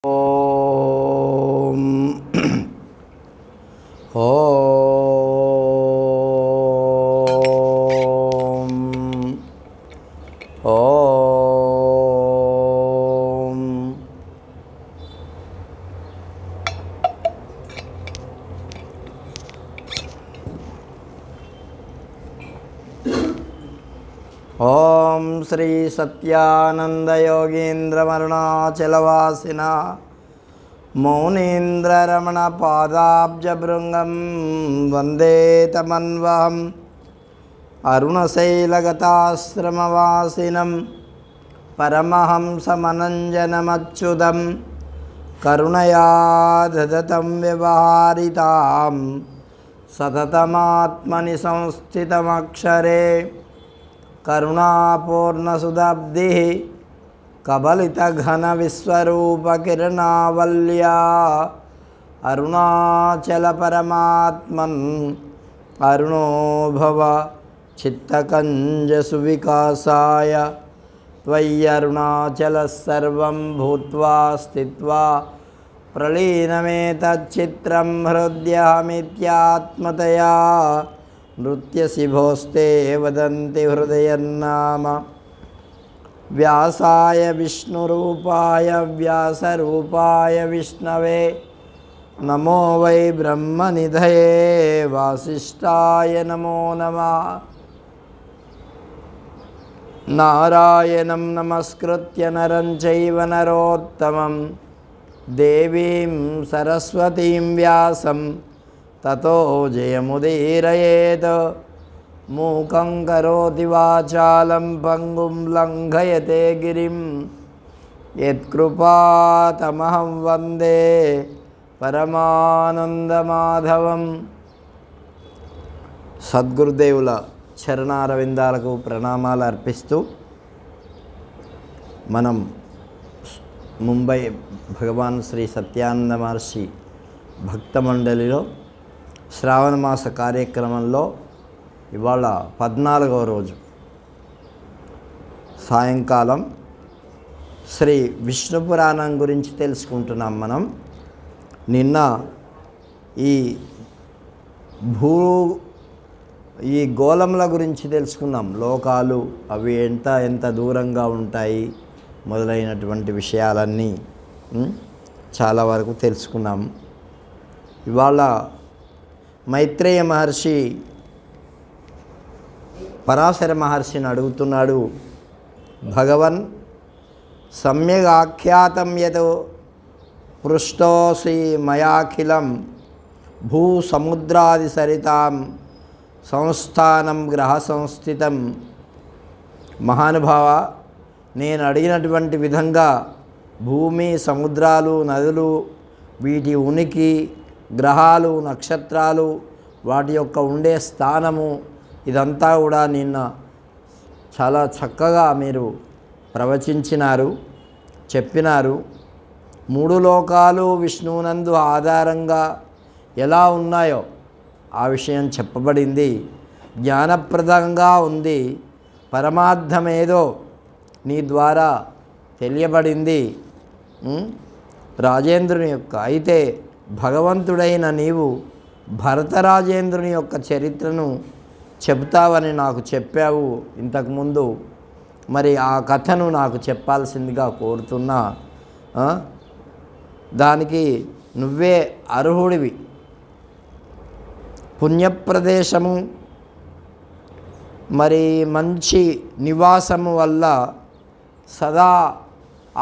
ఓం ఓం శ్రీ సత్యానంద యోగీంద్రమరుణాచలవాసిన మౌనీంద్రరమణ పాదాబ్జభృంగం వందే తమన్వహం అరుణశైలగతాశ్రమవాసినం పరమహంసమనంజనమచ్యుతం కరుణయా దదతం వ్యవహారితాం సతతమాత్మని సంస్థితమక్షరే కరుణాపూర్ణసుదాబ్ధి కబలితఘన విశ్వరూపకిరణావల్యా అరుణాచల పరమాత్మన్ అరుణో భవ చిత్తకంజసు వికాసాయ త్వయ్యరుణాచల సర్వం భూత్వా స్థిత్వా ప్రలీనమేతచ్చిత్రం హృద్యహమిత్యాత్మతయా నృత్యశిభోస్తే వదంతి హృదయన్నామ వ్యాసాయ విష్ణురూపాయ వ్యాసరూపాయ విష్ణవే నమో వై బ్రహ్మనిధయే వాసిష్ఠాయ నమో నమః నారాయణం నమస్కృత్య నరం చైవ నరోత్తమం దేవీం సరస్వతీం వ్యాసం తతో జయముదీరయేత్ మూకం కరోతి వాచాలం పంగుం లంఘయతే గిరిం యత్కృపాతమహం వందే పరమానందమాధవం. సద్గురుదేవుల చరణారవిందాలకు ప్రణామాలు అర్పిస్తూ మనం ముంబై భగవాన్ శ్రీ సత్యానంద మహర్షి భక్త మండలిలో శ్రావణ మాస కార్యక్రమంలో ఇవాళ 14వ రోజు సాయంకాలం శ్రీ విష్ణు పురాణం గురించి తెలుసుకుంటున్నాం. మనం నిన్న ఈ గోళముల గురించి తెలుసుకున్నాం. లోకాలు అవి ఎంత దూరంగా ఉంటాయి మొదలైనటువంటి విషయాలన్నీ చాలా వరకు తెలుసుకున్నాం. ఇవాళ మైత్రేయ మహర్షి పరాశర మహర్షిని అడుగుతున్నాడు, భగవన్ సమ్యగ్ ఆఖ్యాతం యత్ పృష్టోసి మయాఖిలం భూ సముద్రాది సరితాం సంస్థానం గ్రహ సంస్థితం. మహానుభావ, నేను అడిగినటువంటి విధంగా భూమి, సముద్రాలు, నదులు, వీటి ఉనికి, గ్రహాలు, నక్షత్రాలు, వాటి యొక్క ఉండే స్థానము, ఇదంతా కూడా నిన్న చాలా చక్కగా మీరు ప్రవచించినారు, చెప్పినారు. 3 లోకాలు విష్ణువునందు ఆధారంగా ఎలా ఉన్నాయో ఆ విషయం చెప్పబడింది. జ్ఞానప్రదంగా ఉంది. పరమార్థమేదో నీ ద్వారా తెలియబడింది రాజేంద్రుని యొక్క. అయితే భగవంతుడైన నీవు భరతరాజేంద్రుని యొక్క చరిత్రను చెబుతావని నాకు చెప్పావు ఇంతకుముందు. మరి ఆ కథను నాకు చెప్పాల్సిందిగా కోరుతున్నా. దానికి నువ్వే అర్హుడివి. పుణ్యప్రదేశము, మరి మంచి నివాసము వల్ల సదా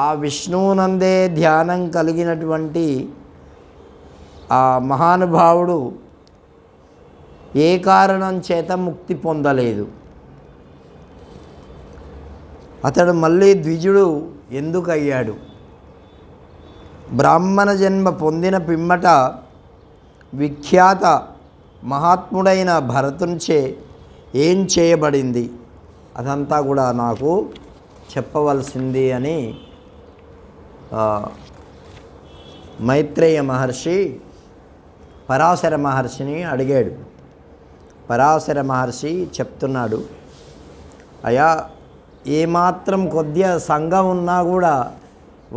ఆ విష్ణువునందే ధ్యానం కలిగినటువంటి ఆ మహానుభావుడు ఏ కారణం చేత ముక్తి పొందలేదు. అతడు మళ్ళీ ద్విజుడు ఎందుకు అయ్యాడు? బ్రాహ్మణ జన్మ పొందిన పిమ్మట విఖ్యాత మహాత్ముడైన భరతునిచే ఏం చేయబడింది? అదంతా కూడా నాకు చెప్పవలసింది అని మైత్రేయ మహర్షి పరాశర మహర్షిని అడిగాడు. పరాశర మహర్షి చెప్తున్నాడు, అయా ఏమాత్రం కొద్దిగా సంఘం ఉన్నా కూడా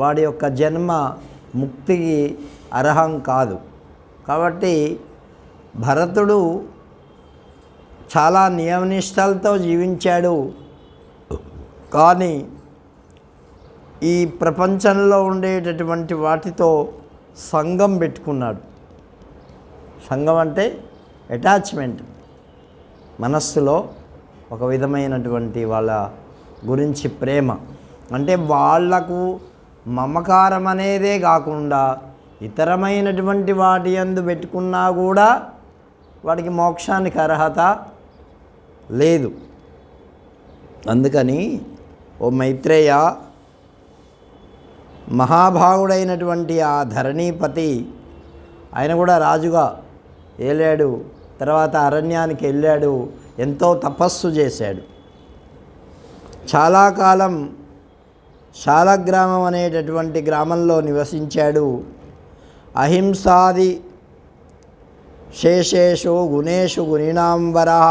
వాడి యొక్క జన్మ ముక్తికి అర్హం కాదు. కాబట్టి భరతుడు చాలా నియమనిష్టలతో జీవించాడు. కానీ ఈ ప్రపంచంలో ఉండేటటువంటి వాటితో సంఘం పెట్టుకున్నాడు. సంఘం అంటే అటాచ్మెంట్, మనస్సులో ఒక విధమైనటువంటి వాళ్ళ గురించి ప్రేమ. అంటే వాళ్లకు మమకారం అనేదే కాకుండా ఇతరమైనటువంటి వాటి యందు పెట్టుకున్నా కూడా వాడికి మోక్షానికి అర్హత లేదు. అందుకని ఓ మైత్రేయ, మహాభాగుడైనటువంటి ఆ ధరణీపతి, ఆయన కూడా రాజుగా ఏలాడు. తర్వాత అరణ్యానికి వెళ్ళాడు, ఎంతో తపస్సు చేశాడు. చాలా కాలం శాలగ్రామం అనేటటువంటి గ్రామంలో నివసించాడు. అహింసాది శేషేషు గుణేషు గుణినాంబరః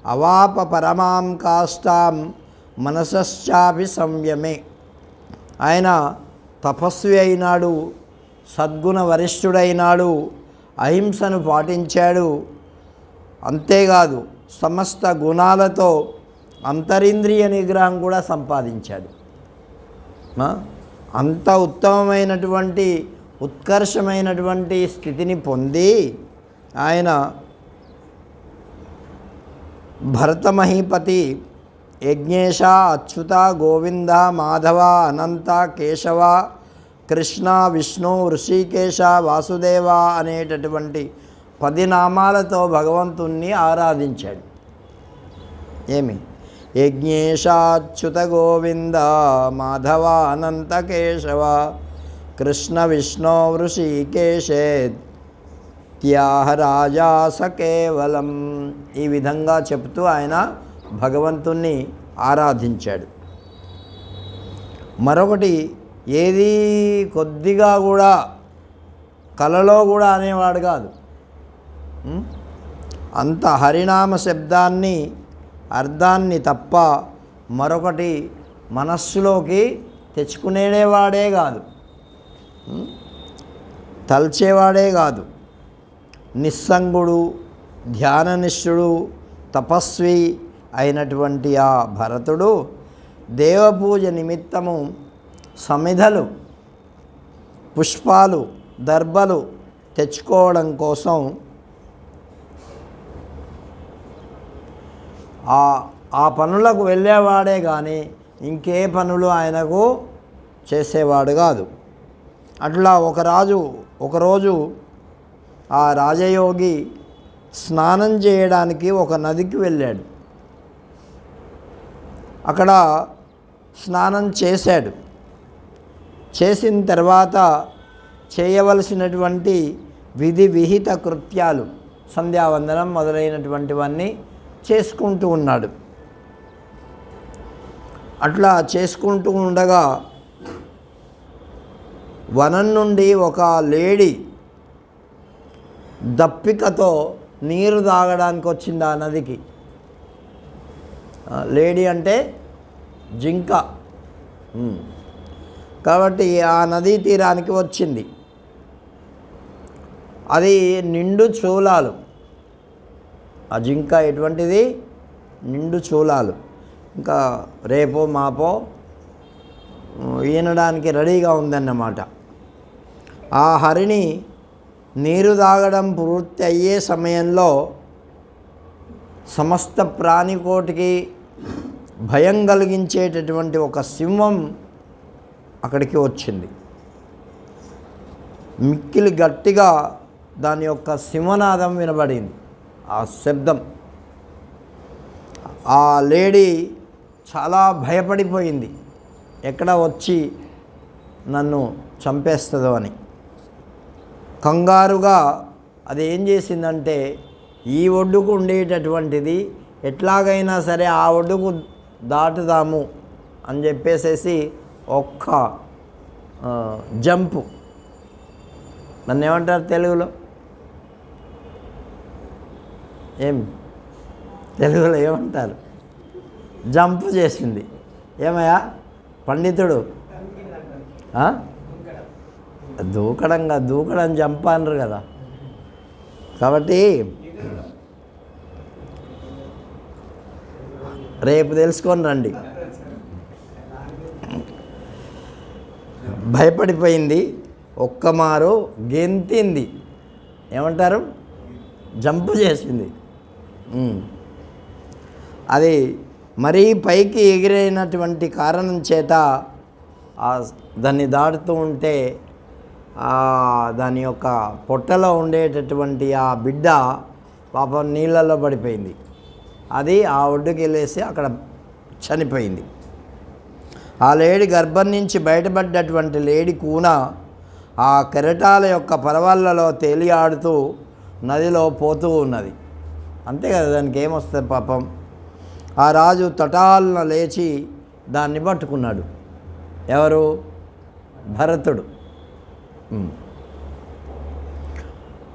అవాప పరమాం కాష్టాం మనసశ్చాపి సంయమే. ఆయన తపస్వి అయినాడు, సద్గుణ వరిష్ఠుడైనాడు, అహింసను పాటించాడు. అంతేకాదు సమస్త గుణాలతో అంతరింద్రియ నిగ్రహం కూడా సంపాదించాడు. అంత ఉత్తమమైనటువంటి ఉత్కర్షమైనటువంటి స్థితిని పొంది ఆయన భరతమహీపతి యజ్ఞేశ, అచ్యుత, గోవింద, మాధవ, అనంత, కేశవ, కృష్ణ, విష్ణు, ఋషికేశ, వాసుదేవ అనేటటువంటి 10 నామాలతో భగవంతుణ్ణి ఆరాధించాడు. ఏమి యజ్ఞేశ, అచ్యుత, గోవింద, మాధవ, అనంత, కేశవ, కృష్ణ, విష్ణు, ఋషికేశేత్ త్యాహరాజా స కేవలం. ఈ విధంగా చెప్తూ ఆయన భగవంతుణ్ణి ఆరాధించాడు. మరొకటి ఏది కొద్దిగా కూడా కలలో కూడా అనేవాడు కాదు. అంత హరినామ శబ్దాన్ని అర్థాన్ని తప్ప మరొకటి మనస్సులోకి తెచ్చుకునేవాడే కాదు, తల్చేవాడే కాదు. నిస్సంగుడు, ధ్యాననిష్ఠుడు, తపస్వి అయినటువంటి ఆ భరతుడు దేవపూజ నిమిత్తము సమిధలు, పుష్పాలు, దర్భలు తెచ్చుకోవడం కోసం ఆ పనులకు వెళ్ళేవాడే కానీ ఇంకే పనులు ఆయనకు చేసేవాడు కాదు. అట్లా ఒకరోజు ఆ రాజయోగి స్నానం చేయడానికి ఒక నదికి వెళ్ళాడు. అక్కడ స్నానం చేశాడు. చేసిన తర్వాత చేయవలసినటువంటి విధి విహిత కృత్యాలు, సంధ్యావందనం మొదలైనటువంటివన్నీ చేసుకుంటూ ఉన్నాడు. అట్లా చేసుకుంటూ ఉండగా వనం నుండి ఒక లేడీ దప్పికతో నీరు తాగడానికి వచ్చింది ఆ నదికి. లేడీ అంటే జింక. కాబట్టి ఆ నదీ తీరానికి వచ్చింది. అది నిండు చూలాలు. ఆ జింక ఎటువంటిది? నిండు చూలాలు. ఇంకా రేపో మాపో ఈనడానికి రెడీగా ఉందన్నమాట. ఆ హరిణి నీరు తాగడం పూర్తి అయ్యే సమయంలో సమస్త ప్రాణికోటికి భయం కలిగించేటటువంటి ఒక సింహం అక్కడికి వచ్చింది. మిక్కిలి గట్టిగా దాని యొక్క సింహనాదం వినబడింది. ఆ శబ్దం, ఆ లేడీ చాలా భయపడిపోయింది, ఎక్కడ వచ్చి నన్ను చంపేస్తుందో అని. కంగారుగా అది ఏం చేసిందంటే, ఈ ఒడ్డుకు ఉండేటటువంటిది ఎట్లాగైనా సరే ఆ ఒడ్డుకు దాటుదాము అని చెప్పేసేసి ఒక్క జంపు, నన్ను ఏమంటారు తెలుగులో? తెలుగులో ఏమంటారు? జంపు చేసింది. ఏమయ్యా పండితుడు? దూకడం చంపానరు కదా. కాబట్టి రేపు తెలుసుకొని రండి. భయపడిపోయింది, ఒక్కమారు గెంతింది, ఏమంటారు, జంపు చేసింది. అది మరీ పైకి ఎగిరైనటువంటి కారణం చేత దాన్ని దాటుతూ ఉంటే దాని యొక్క పొట్టలో ఉండేటటువంటి ఆ బిడ్డ పాపం నీళ్ళల్లో పడిపోయింది. అది ఆ ఒడ్డుకి వెళ్ళేసి అక్కడ చనిపోయింది. ఆ లేడి గర్భం నుంచి బయటపడ్డటువంటి లేడి కూన ఆ కెరటాల యొక్క పరవళ్ళలో తేలియాడుతూ నదిలో పోతూ ఉన్నది. అంతే కదా, దానికి ఏమొస్తుంది పాపం. ఆ రాజు తటాలన లేచి దాన్ని పట్టుకున్నాడు. ఎవరు? భరతుడు.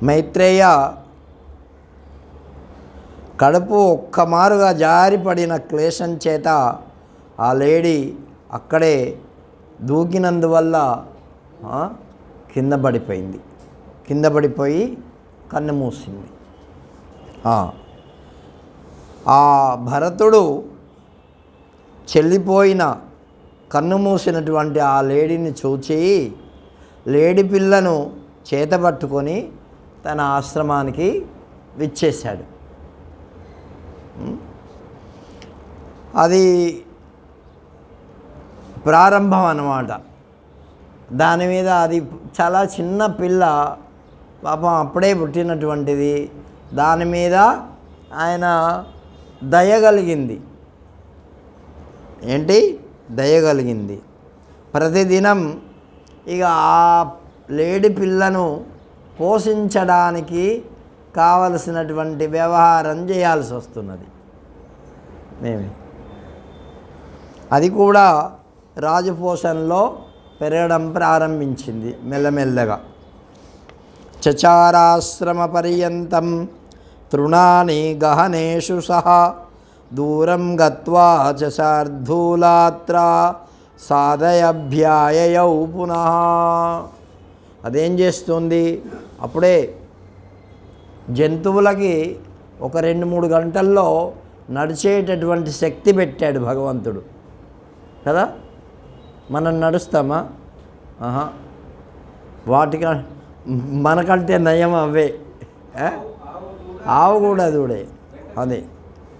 మైత్రేయ కడుపు ఒక్కమారుగా జారిపడిన క్లేశం చేత ఆ లేడీ అక్కడే దూకినందువల్ల కింద పడిపోయింది. కింద పడిపోయి కన్ను మూసింది. ఆ భరతుడు చెల్లిపోయిన కన్ను మూసినటువంటి ఆ లేడీని చూచి లేడి పిల్లను చేతబట్టుకొని తన ఆశ్రమానికి విచ్చేశాడు. అది ప్రారంభం అన్నమాట. దాని మీద అది చాలా చిన్న పిల్ల, పాపం అప్పుడే పుట్టినటువంటిది. దాని మీద ఆయన దయగలిగింది. ఏంటి? దయగలిగింది. ప్రతిదినం ఇక ఆ లేడి పిల్లను పోషించడానికి కావలసినటువంటి వ్యవహారం చేయాల్సి వస్తున్నది. అది కూడా రాజపోషణలో పెరగడం ప్రారంభించింది మెల్లమెల్లగా. చచారాశ్రమ పర్యంతం తృణాని గహనేషు సహా దూరం గత్వా చశార్ధూలాత్ర సాధయభ్యాయయౌ పునః. అదేం చేస్తుంది? అప్పుడే జంతువులకి ఒక 2-3 గంటల్లో నడిచేటటువంటి శక్తి పెట్టాడు భగవంతుడు కదా. మనం నడుస్తామా? వాటికి మనకంటే నయం అవే. ఆవు కూడా చూడే, అదే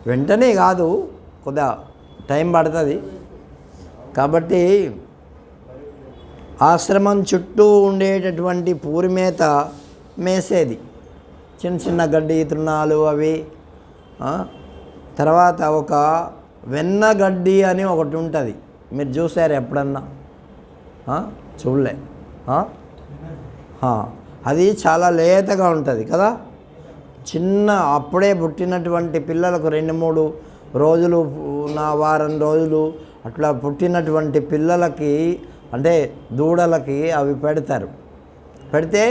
వెంటనే కాదు, కొద్దిగా టైం పడుతుంది. కాబట్టి ఆశ్రమం చుట్టూ ఉండేటటువంటి పూరి మేత మేసేది, చిన్న చిన్న గడ్డి తృణాలు అవి. తర్వాత ఒక వెన్నగడ్డి అని ఒకటి ఉంటుంది, మీరు చూసారు ఎప్పుడన్నా? చూడలే. అది చాలా లేతగా ఉంటుంది కదా. చిన్న అప్పుడే పుట్టినటువంటి పిల్లలకు 2-3 రోజులు, వారం రోజులు అట్లా పుట్టినటువంటి పిల్లలకి, అంటే దూడలకి అవి పెడతారు. పెడితే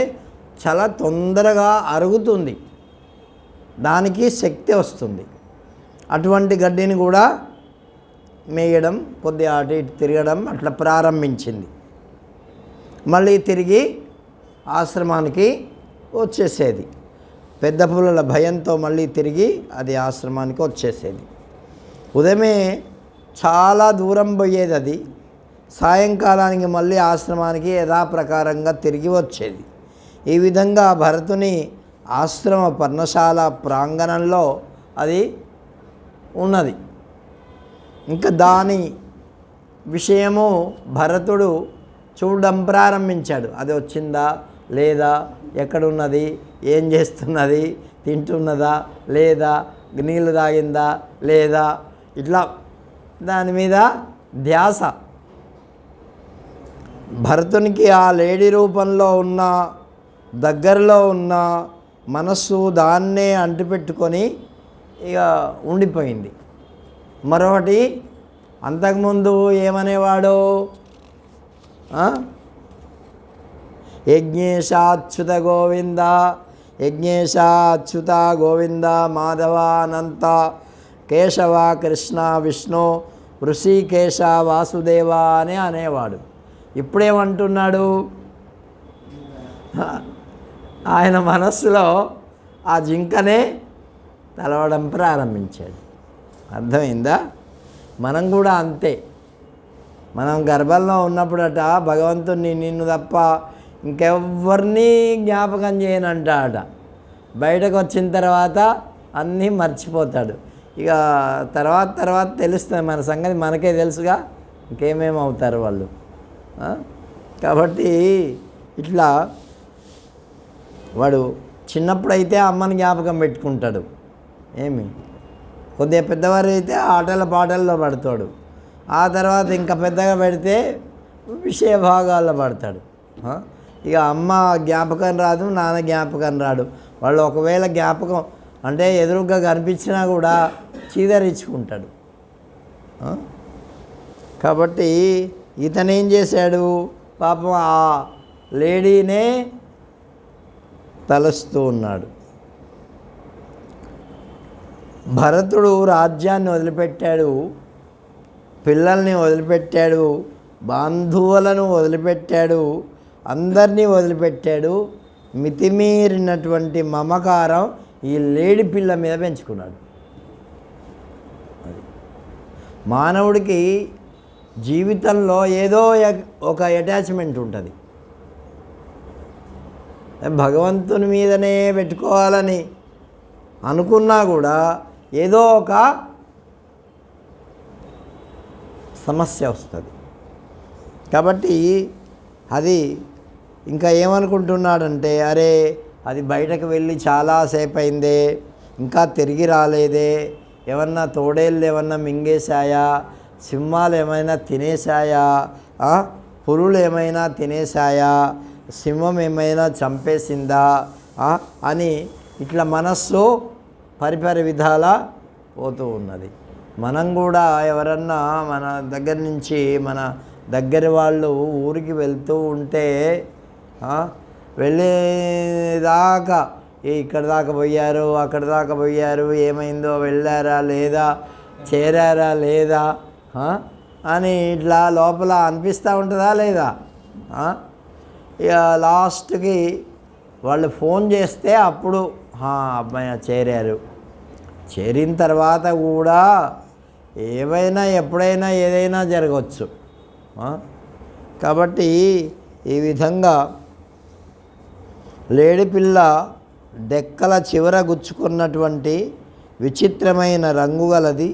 చాలా తొందరగా అరుగుతుంది, దానికి శక్తి వస్తుంది. అటువంటి గడ్డిని కూడా మేయడం, కొద్దిగా అటు ఇటు తిరగడం అట్లా ప్రారంభించింది. మళ్ళీ తిరిగి ఆశ్రమానికి వచ్చేసేది. పెద్ద పులుల భయంతో మళ్ళీ తిరిగి అది ఆశ్రమానికి వచ్చేసేది. ఉదయమే చాలా దూరం పోయేది అది, సాయంకాలానికి మళ్ళీ ఆశ్రమానికి యథాప్రకారంగా తిరిగి వచ్చేది. ఈ విధంగా భరతుని ఆశ్రమ పర్ణశాల ప్రాంగణంలో అది ఉన్నది. ఇంకా దాని విషయము భరతుడు చూడడం ప్రారంభించాడు. అది వచ్చిందా లేదా, ఎక్కడున్నది, ఏం చేస్తున్నది, తింటున్నదా లేదా, నీళ్ళు తాగిందా లేదా, ఇట్లా దాని మీద ధ్యాస. భరతునికి ఆ లేడీ రూపంలో ఉన్న, దగ్గరలో ఉన్న మనస్సు దాన్నే అంటిపెట్టుకొని ఇక ఉండిపోయింది. మరొకటి, అంతకుముందు ఏమనేవాడు? యజ్ఞేశాచ్యుత గోవింద, యజ్ఞేశాచ్యుత గోవింద, మాధవ అనంత, కేశవ కృష్ణ విష్ణు, ఋషికేశ వాసుదేవ అని అనేవాడు. ఇప్పుడేమంటున్నాడు? ఆయన మనస్సులో ఆ జింకనే తలవడం ప్రారంభించాడు. అర్థమైందా? మనం కూడా అంతే. మనం గర్భంలో ఉన్నప్పుడట భగవంతుడిని నిన్ను తప్ప ఇంకెవ్వరినీ జ్ఞాపకం చేయనంటాడట. బయటకు వచ్చిన తర్వాత అన్నీ మర్చిపోతాడు. ఇక తర్వాత తెలుస్తుంది మన సంగతి, మనకే తెలుసుగా ఇంకేమేమి అవుతారు వాళ్ళు. కాబట్టి ఇట్లా వాడు చిన్నప్పుడైతే అమ్మని జ్ఞాపకం పెట్టుకుంటాడు. కొద్దిగా పెద్దవారు అయితే ఆటల పాటల్లో పడతాడు. ఆ తర్వాత ఇంకా పెద్దగా పెడితే విషయ భాగాల్లో పడతాడు. ఇక అమ్మ జ్ఞాపకం రాదు, నాన్న జ్ఞాపకం రాడు. వాళ్ళు ఒకవేళ జ్ఞాపకం అంటే ఎదురుగా కనిపించినా కూడా చీదరించుకుంటాడు. కాబట్టి ఇతనేం చేశాడు? పాపం ఆ లేడీనే తలుస్తూ ఉన్నాడు. భరతుడు రాజ్యాన్ని వదిలిపెట్టాడు, పిల్లల్ని వదిలిపెట్టాడు, బంధువులను వదిలిపెట్టాడు, అందరినీ వదిలిపెట్టాడు. మితిమీరినటువంటి మమకారం ఈ లేడి పిల్ల మీద పెంచుకున్నాడు. మానవుడికి జీవితంలో ఏదో ఒక అటాచ్మెంట్ ఉంటుంది. భగవంతుని మీదనే పెట్టుకోవాలని అనుకున్నా కూడా ఏదో ఒక సమస్య వస్తుంది. కాబట్టి అది ఇంకా ఏమనుకుంటున్నాడంటే, అరే అది బయటకు వెళ్ళి చాలాసేపు అయిందే, ఇంకా తిరిగి రాలేదే, ఏమన్నా తోడేళ్ళు ఏమన్నా మింగేశాయా, సింహాలు ఏమైనా తినేశాయా, పులులు ఏమైనా తినేశాయా, సింహం ఏమైనా చంపేసిందా అని ఇట్లా మనస్సు పరిపరి విధాల పోతూ ఉన్నది. మనం కూడా ఎవరన్నా మన దగ్గర నుంచి మన దగ్గర వాళ్ళు ఊరికి వెళ్తూ ఉంటే వెళ్ళేదాకా ఇక్కడ దాకా పోయారు, అక్కడ దాకా పోయారు, ఏమైందో, వెళ్ళారా లేదా, చేరారా లేదా అని ఇట్లా లోపల అనిపిస్తూ ఉంటుందా లేదా? ఇక లాస్ట్కి వాళ్ళు ఫోన్ చేస్తే అప్పుడు అబ్బాయి చేరారు. చేరిన తర్వాత కూడా ఏవైనా ఎప్పుడైనా ఏదైనా జరగవచ్చు. కాబట్టి ఈ విధంగా లేడిపిల్ల డెక్కల చివర గుచ్చుకున్నటువంటి విచిత్రమైన రంగు గలది.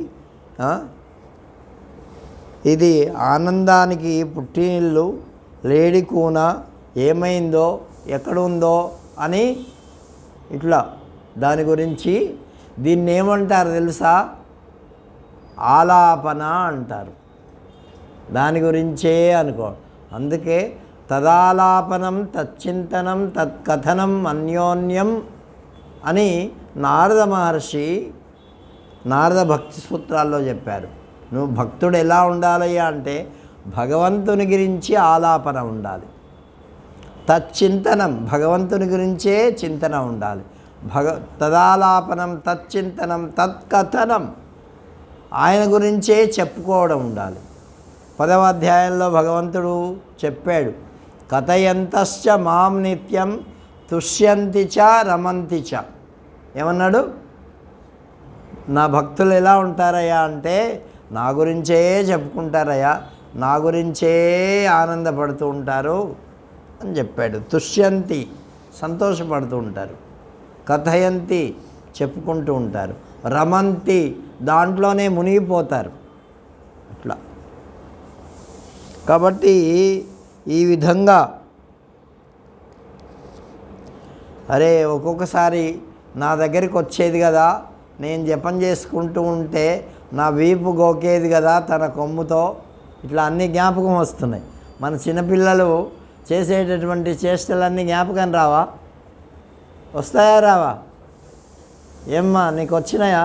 ఇది ఆనందానికి పుట్టినిల్లు. లేడి కూన ఏమైందో, ఎక్కడుందో అని ఇట్లా దాని గురించి దీన్ని ఏమంటారు తెలుసా? ఆలాపన అంటారు. దాని గురించే అనుకో. అందుకే తదాలాపనం, తచ్చింతనం, తత్కథనం అన్యోన్యం అని నారద మహర్షి నారద భక్తి సూత్రాల్లో చెప్పారు. నువ్వు భక్తుడు ఎలా ఉండాలయ్యా అంటే భగవంతుని గురించి ఆలాపన ఉండాలి. తచ్చింతనం, భగవంతుని గురించే చింతన ఉండాలి. తదాలాపనం, తచ్చింతనం, తత్కథనం, ఆయన గురించే చెప్పుకోవడం ఉండాలి. 10వ అధ్యాయంలో భగవంతుడు చెప్పాడు, కథయంతశ్చ మాం నిత్యం తుష్యంతి చ రమంతి చ. ఏమన్నాడు? నా భక్తులు ఎలా ఉంటారయ్యా అంటే నా గురించే చెప్పుకుంటారయ్యా, నా గురించే ఆనందపడుతూ ఉంటారు అని చెప్పాడు. తుష్యంతి, సంతోషపడుతూ ఉంటారు. కథయంతి, చెప్పుకుంటూ ఉంటారు. రమంతి, దాంట్లోనే మునిగిపోతారు. అట్లా. కాబట్టి ఈ విధంగా అరే ఒక్కొక్కసారి నా దగ్గరికి వచ్చేది కదా, నేను జపం చేసుకుంటూ ఉంటే నా వీపు గోకేది కదా తన కొమ్ముతో, ఇట్లా అన్నీ జ్ఞాపకం వస్తున్నాయి. మన చిన్నపిల్లలు చేసేటటువంటి చేష్టలన్నీ జ్ఞాపకం రావా? వస్తాయా రావా? ఏమ్మా నీకు వచ్చినాయా?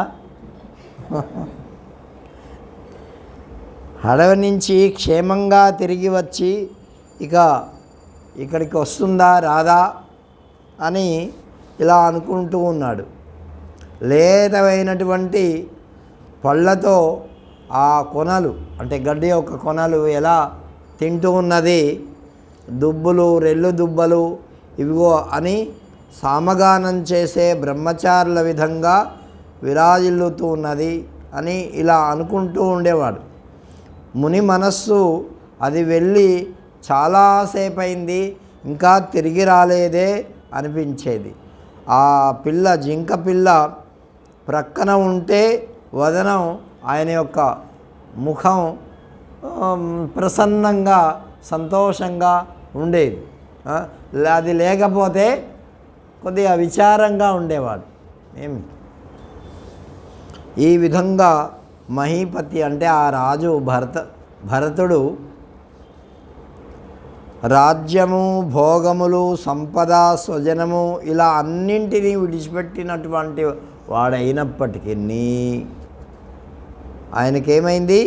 అడవి నుంచి క్షేమంగా తిరిగి వచ్చి ఇక్కడికి వస్తుందా రాదా అని ఇలా అనుకుంటూ ఉన్నాడు. లేతమైనటువంటి పళ్ళతో ఆ కొనలు అంటే గడ్డి యొక్క కొనలు ఎలా తింటూ ఉన్నది. దుబ్బులు, రెల్లు దుబ్బలు ఇవిగో అని సామగానం చేసే బ్రహ్మచారుల విధంగా విరాజిల్లుతూ ఉన్నది అని ఇలా అనుకుంటూ ఉండేవాడు. ముని మనస్సు అది వెళ్ళి చాలాసేపు అయింది, ఇంకా తిరిగి రాలేదే అనిపించేది. ఆ పిల్ల, జింక పిల్ల ప్రక్కన ఉంటే వదనం, ఆయన యొక్క ముఖం ప్రసన్నంగా సంతోషంగా ఉండేది. అది లేకపోతే కొద్దిగా విచారంగా ఉండేవాడు. ఈ విధంగా మహీపతి అంటే ఆ రాజు భరతుడు రాజ్యము, భోగములు, సంపద, స్వజనము ఇలా అన్నింటినీ విడిచిపెట్టినటువంటి వాడైనప్పటికీ ఆయనకేమైంది?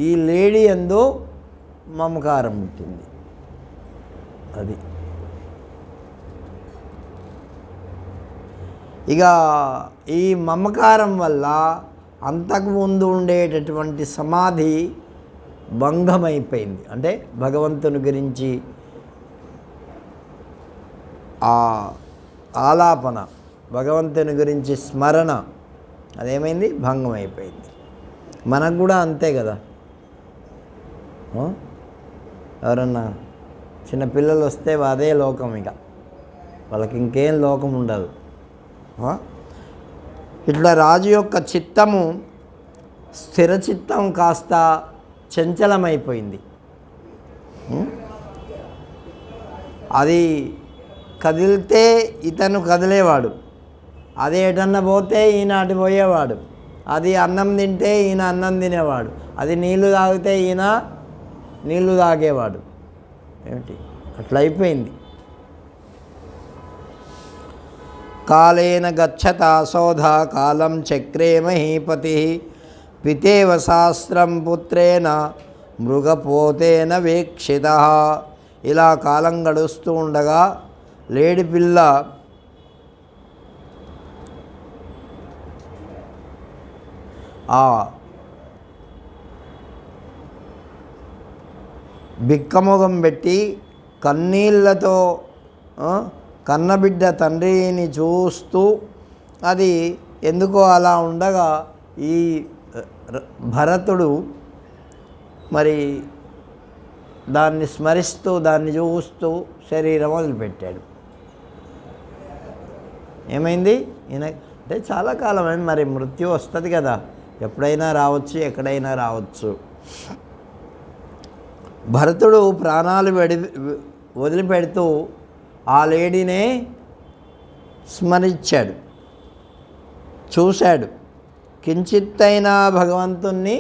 ఈ లేడీ యందు మమకారం పుట్టింది. అది ఇక ఈ మమకారం వల్ల అంతకుముందు ఉండేటటువంటి సమాధి భంగమైపోయింది. అంటే భగవంతుని గురించి ఆ ఆలాపన, భగవంతుని గురించి స్మరణ అదేమైంది? భంగమైపోయింది. మనకు కూడా అంతే కదా. ఎవరన్నా చిన్నపిల్లలు వస్తే అదే లోకం, ఇక వాళ్ళకి ఇంకేం లోకం ఉండదు. ఇట్లా రాజు యొక్క చిత్తము స్థిర చిత్తం కాస్త చంచలమైపోయింది. అది కదిలితే ఇతను కదిలేవాడు, అది ఎటన్నా పోతే ఈయన అటు పోయేవాడు, అది అన్నం తింటే ఈయన అన్నం తినేవాడు, అది నీళ్లు తాగితే ఈయన నీళ్లు తాగేవాడు. ఏమిటి అట్లా అయిపోయింది. కాలేన గచ్చతా శోధ కాలం చక్రే మహీపతి పితేవ శాస్త్రం పుత్రేణ మృగపోతేన వీక్షిత. ఇలా కాలం గడుస్తూ ఉండగా లేడి పిల్ల ఆ బిక్కమొగం పెట్టి కన్నీళ్లతో కన్నబిడ్డ తండ్రిని చూస్తూ, అది ఎందుకో అలా ఉండగా ఈ భరతుడు మరి దాన్ని స్మరిస్తూ, దాన్ని చూస్తూ శరీరం వదిలిపెట్టాడు. ఏమైంది? ఈయన అంటే చాలా కాలం అయింది, మరి మృత్యు వస్తుంది కదా, ఎప్పుడైనా రావచ్చు, ఎక్కడైనా రావచ్చు. భరతుడు ప్రాణాలు వదిలిపెడుతూ ఆ లేడీనే స్మరించాడు, చూశాడు. కించిత్తైనా భగవంతుణ్ణి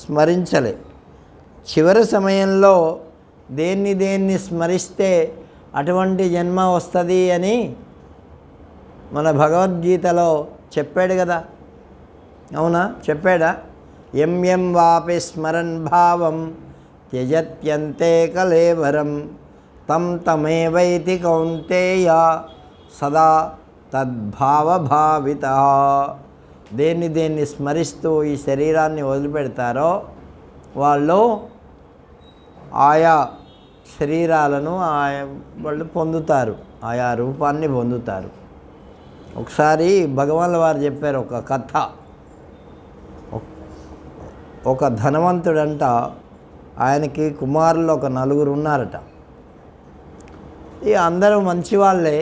స్మరించలే. చివరి సమయంలో దేన్ని స్మరిస్తే అటువంటి జన్మ వస్తుంది అని మన భగవద్గీతలో చెప్పాడు కదా. అవునా? చెప్పాడా? ఎం వాపి స్మరన్ భావం త్యజత్యంతే కలేవరం తం తమేవైతి కౌంతేయ సదా తద్భావభావిత. దేన్ని స్మరిస్తూ ఈ శరీరాన్ని వదిలిపెడతారో వాళ్ళు ఆయా శరీరాలను వాళ్ళు పొందుతారు, ఆయా రూపాన్ని పొందుతారు. ఒకసారి భగవాన్ల వారు చెప్పారు ఒక కథ. ఒక ధనవంతుడంట, ఆయనకి కుమారులు ఒక 4 ఉన్నారట. ఇక అందరూ మంచివాళ్ళే.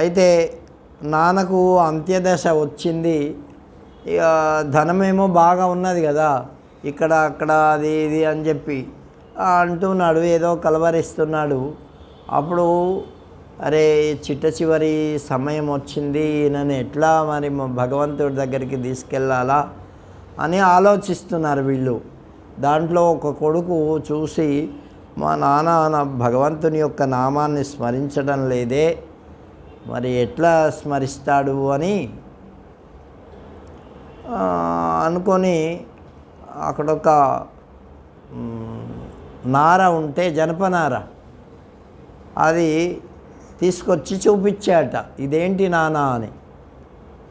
అయితే నాన్నకు అంత్యదశ వచ్చింది. ఇక ధనమేమో బాగా ఉన్నది కదా, ఇక్కడ అక్కడ అది ఇది అని చెప్పి అంటున్నాడు, ఏదో కలవరిస్తున్నాడు. అప్పుడు అరే చిట్ట చివరి సమయం వచ్చింది, నన్ను ఎట్లా మరి భగవంతుడి దగ్గరికి తీసుకెళ్ళాలా అని ఆలోచిస్తున్నారు వీళ్ళు. దాంట్లో ఒక కొడుకు చూసి, మా నాన్న భగవంతుని యొక్క నామాన్ని స్మరించడం లేదే, మరి ఎట్లా స్మరిస్తాడు అని అనుకొని అక్కడొక నార ఉంటే, జనపనార, అది తీసుకొచ్చి చూపించాట. ఇదేంటి నాన్న అని.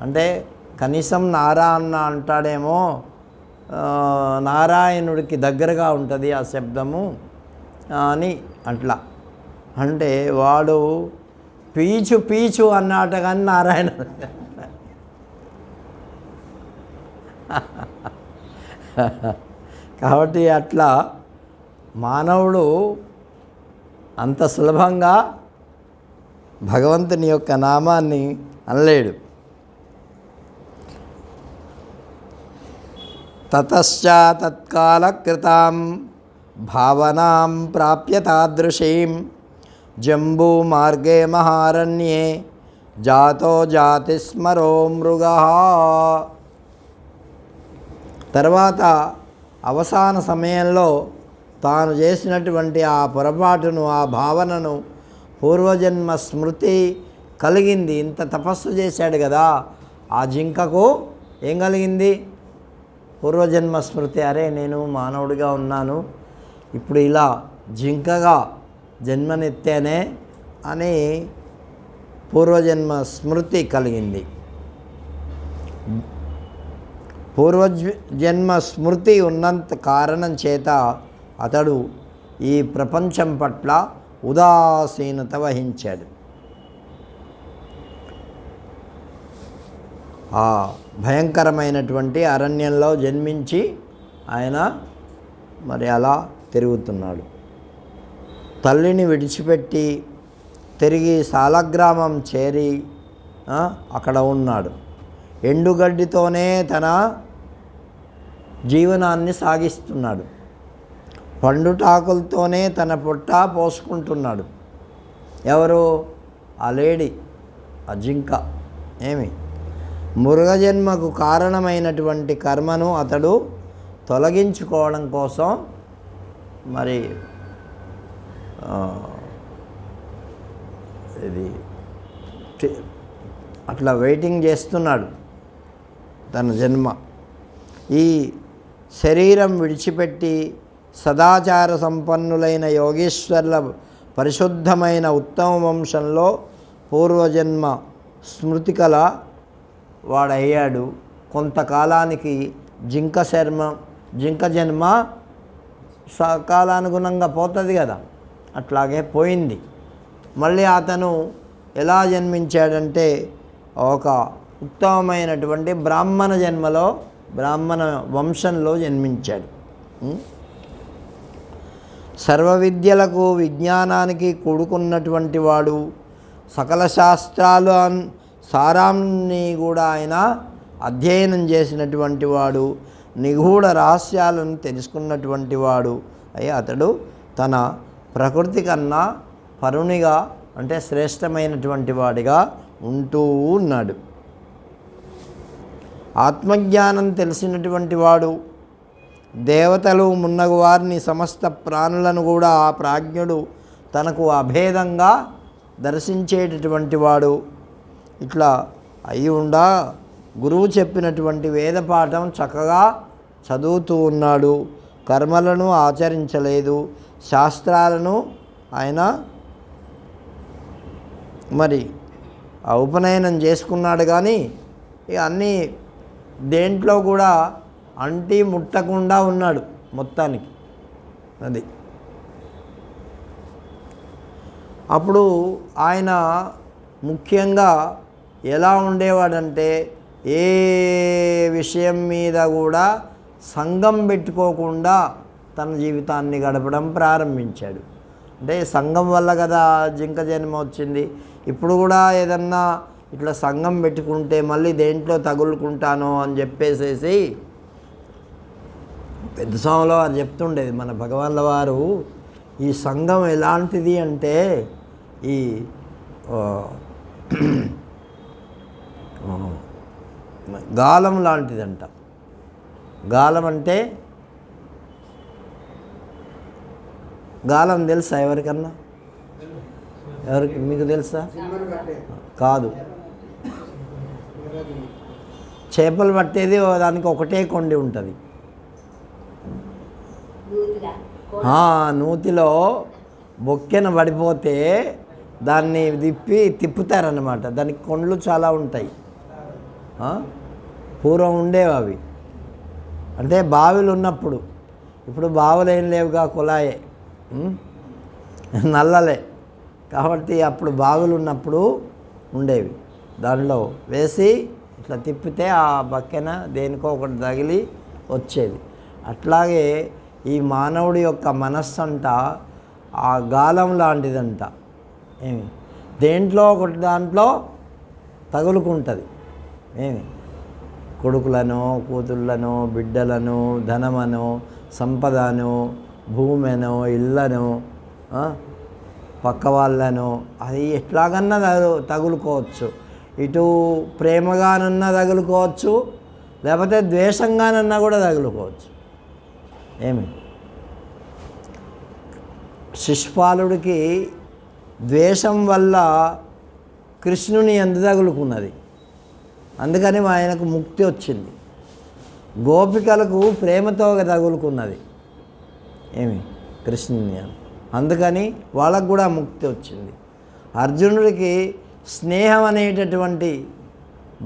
అంటే కనీసం నారా అన్న అంటాడేమో, నారాయణుడికి దగ్గరగా ఉంటుంది ఆ శబ్దము అని అట్లా అంటే వాడు పీచు పీచు అన్నాట కానీ నారాయణ కాబట్టి అట్లా మానవుడు అంత సులభంగా భగవంతుని యొక్క నామాన్ని అనలేడు. తతశ్చ తత్కాల కృతాం భావనాం ప్రాప్య తాదృశీం జంబూ మార్గే మహారణ్యే జాతో జాతిస్మరో మృగః. తర్వాత అవసాన సమయంలో తాను చేసినటువంటి ఆ పొరపాటును, ఆ భావనను, పూర్వజన్మ స్మృతి కలిగింది. ఇంత తపస్సు చేశాడు కదా, ఆ జింకకు ఏం కలిగింది? పూర్వజన్మ స్మృతి. అరే, నేను మానవుడిగా ఉన్నాను, ఇప్పుడు ఇలా జింకగా జన్మనెత్తానే అని పూర్వజన్మ స్మృతి కలిగింది. పూర్వజన్మ స్మృతి ఉన్నంత కారణం చేత అతడు ఈ ప్రపంచం పట్ల ఉదాసీనత వహించాడు. ఆ భయంకరమైనటువంటి అరణ్యంలో జన్మించి ఆయన మరి అలా తిరుగుతున్నాడు. తల్లిని విడిచిపెట్టి తిరిగి సాలగ్రామం చేరి అక్కడ ఉన్నాడు. ఎండుగడ్డితోనే తన జీవనాన్ని సాగిస్తున్నాడు. పండుటాకులతోనే తన పొట్ట పోసుకుంటున్నాడు. ఎవరు? ఆ లేడీ, ఆ జింక. ఏమి? మృగజన్మకు కారణమైనటువంటి కర్మను అతడు తొలగించుకోవడం కోసం మరి ఇది అట్లా వెయిటింగ్ చేస్తున్నాడు తన జన్మ. ఈ శరీరం విడిచిపెట్టి సదాచార సంపన్నులైన యోగేశ్వర్ల పరిశుద్ధమైన ఉత్తమ వంశంలో పూర్వజన్మ స్మృతికల వాడయ్యాడు. కొంతకాలానికి జింక జన్మ కాలానుగుణంగా పోతుంది కదా, అట్లాగే పోయింది. మళ్ళీ అతను ఎలా జన్మించాడంటే ఒక ఉత్తమమైనటువంటి బ్రాహ్మణ జన్మలో, బ్రాహ్మణ వంశంలో జన్మించాడు. సర్వ విద్యలకు విజ్ఞానానికి కూడుకున్నటువంటి వాడు, సకల శాస్త్రాలు సారాన్ని కూడా ఆయన అధ్యయనం చేసినటువంటి వాడు, నిగూఢ రహస్యాలను తెలుసుకున్నటువంటి వాడు అయ్యి అతడు తన ప్రకృతి కన్నా పరునిగా, అంటే శ్రేష్టమైనటువంటి వాడిగా ఉంటూ ఉన్నాడు. ఆత్మజ్ఞానం తెలిసినటువంటి వాడు, దేవతలు మున్నగు వారిని, సమస్త ప్రాణులను కూడా ఆ ప్రాజ్ఞుడు తనకు అభేదంగా దర్శించేటటువంటి వాడు. ఇట్లా అయి ఉండా గురువు చెప్పినటువంటి వేదపాఠం చక్కగా చదువుతూ ఉన్నాడు. కర్మలను ఆచరించలేదు, శాస్త్రాలను ఆయన మరి ఉపనయనం చేసుకున్నాడు. కానీ ఇక అన్నీ దేంట్లో కూడా అంటి ముట్టకుండా ఉన్నాడు మొత్తానికి. అది అప్పుడు ఆయన ముఖ్యంగా ఎలా ఉండేవాడంటే ఏ విషయం మీద కూడా సంఘం పెట్టుకోకుండా తన జీవితాన్ని గడపడం ప్రారంభించాడు. అంటే సంఘం వల్ల కదా జింక జన్మ వచ్చింది. ఇప్పుడు కూడా ఏదన్నా ఇట్లా సంఘం పెట్టుకుంటే మళ్ళీ దేంట్లో తగులుకుంటానో అని చెప్పేసేసి పెద్ద స్వామిలో వారు చెప్తుండేది మన భగవాన్ల వారు. ఈ సంఘం ఎలాంటిది అంటే ఈ గాలం లాంటిదంట. గాలం అంటే గాలం తెలుసా ఎవరికన్నా? ఎవరికి? మీకు తెలుసా? కాదు, చేపలు పట్టేది దానికి ఒకటే కొండి ఉంటుంది. నూతిలో బొక్కెన పడిపోతే దాన్ని తిప్పుతారనమాట. దానికి కొండ్లు చాలా ఉంటాయి. పూర్వం ఉండేవి అవి. అంటే బావిలు ఉన్నప్పుడు. ఇప్పుడు బావులు ఏం లేవుగా, కుళాయే, నల్లలే. కాబట్టి అప్పుడు బావులు ఉన్నప్పుడు ఉండేవి, దానిలో వేసి ఇట్లా తిప్పితే ఆ బక్కెన దేనికో ఒకటి తగిలి వచ్చేది. అట్లాగే ఈ మానవుడి యొక్క మనస్సు అంట ఆ గాలం లాంటిదంట. ఏమి దేంట్లో ఒకటి దాంట్లో తగులుకుంటుంది. ఏమి కొడుకులను, కూతుళ్ళను, బిడ్డలను, ధనమను, సంపదను, భూమిను, ఇళ్ళను, పక్క వాళ్ళను, అది ఎట్లాగన్నా తగులుకోవచ్చు. ఇటు ప్రేమగానన్నా తగులుకోవచ్చు, లేకపోతే ద్వేషంగానన్నా కూడా తగులుకోవచ్చు. ఏమి శిశుపాలుడికి ద్వేషం వల్ల కృష్ణుని యందు తగులుకున్నది, అందుకని ఆయనకు ముక్తి వచ్చింది. గోపికలకు ప్రేమతో తగులుకున్నది ఏమి కృష్ణుని, అందుకని వాళ్ళకు కూడా ముక్తి వచ్చింది. అర్జునుడికి స్నేహం అనేటటువంటి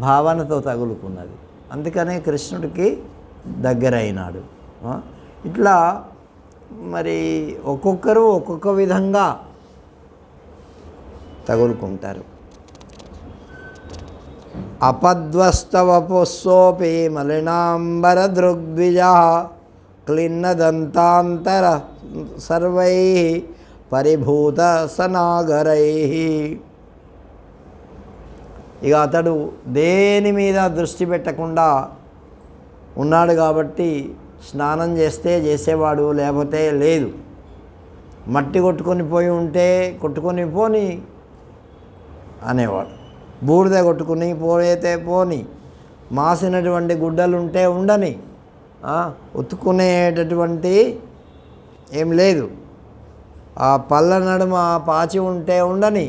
భావనతో తగులుకున్నది, అందుకనే కృష్ణుడికి దగ్గరైనాడు. ఇట్లా మరి ఒక్కొక్కరు ఒక్కొక్క విధంగా తగులుకుంటారు. అపద్వస్తవపుస్సోపి మలినాంబర దృగ్విజ క్లిన్నదంతాంతర సర్వై పరిభూత సనాగరై. ఇక అతడు దేని మీద దృష్టి పెట్టకుండా ఉన్నాడు కాబట్టి స్నానం చేస్తే చేసేవాడు, లేకపోతే లేదు. మట్టి కొట్టుకొని పోయి ఉంటే కొట్టుకొని పోని అనేవాడు, బూడిద కొట్టుకుని పోయితే పోని, మాసినటువంటి గుడ్డలుంటే ఉండని, ఉతుక్కునేటటువంటి ఏం లేదు, ఆ పళ్ళ నడుమ పాచి ఉంటే ఉండని,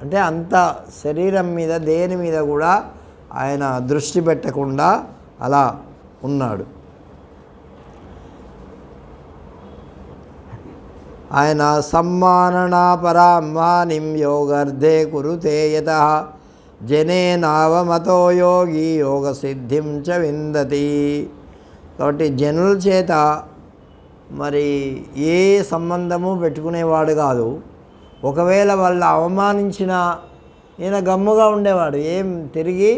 అంటే అంత శరీరం మీద దేని మీద కూడా ఆయన దృష్టి పెట్టకుండా అలా ఉన్నాడు. ఆయన సమ్మాననాపరామానిం యోగర్ధే కురుతే యతః జనేనావమతో యోగి యోగ సిద్ధిం చ విందతి. కాబట్టి జనుల చేత మరి ఏ సంబంధము పెట్టుకునేవాడు కాదు. ఒకవేళ వాళ్ళు అవమానించినా ఈయన గమ్ముగా ఉండేవాడు, ఏం తిరిగి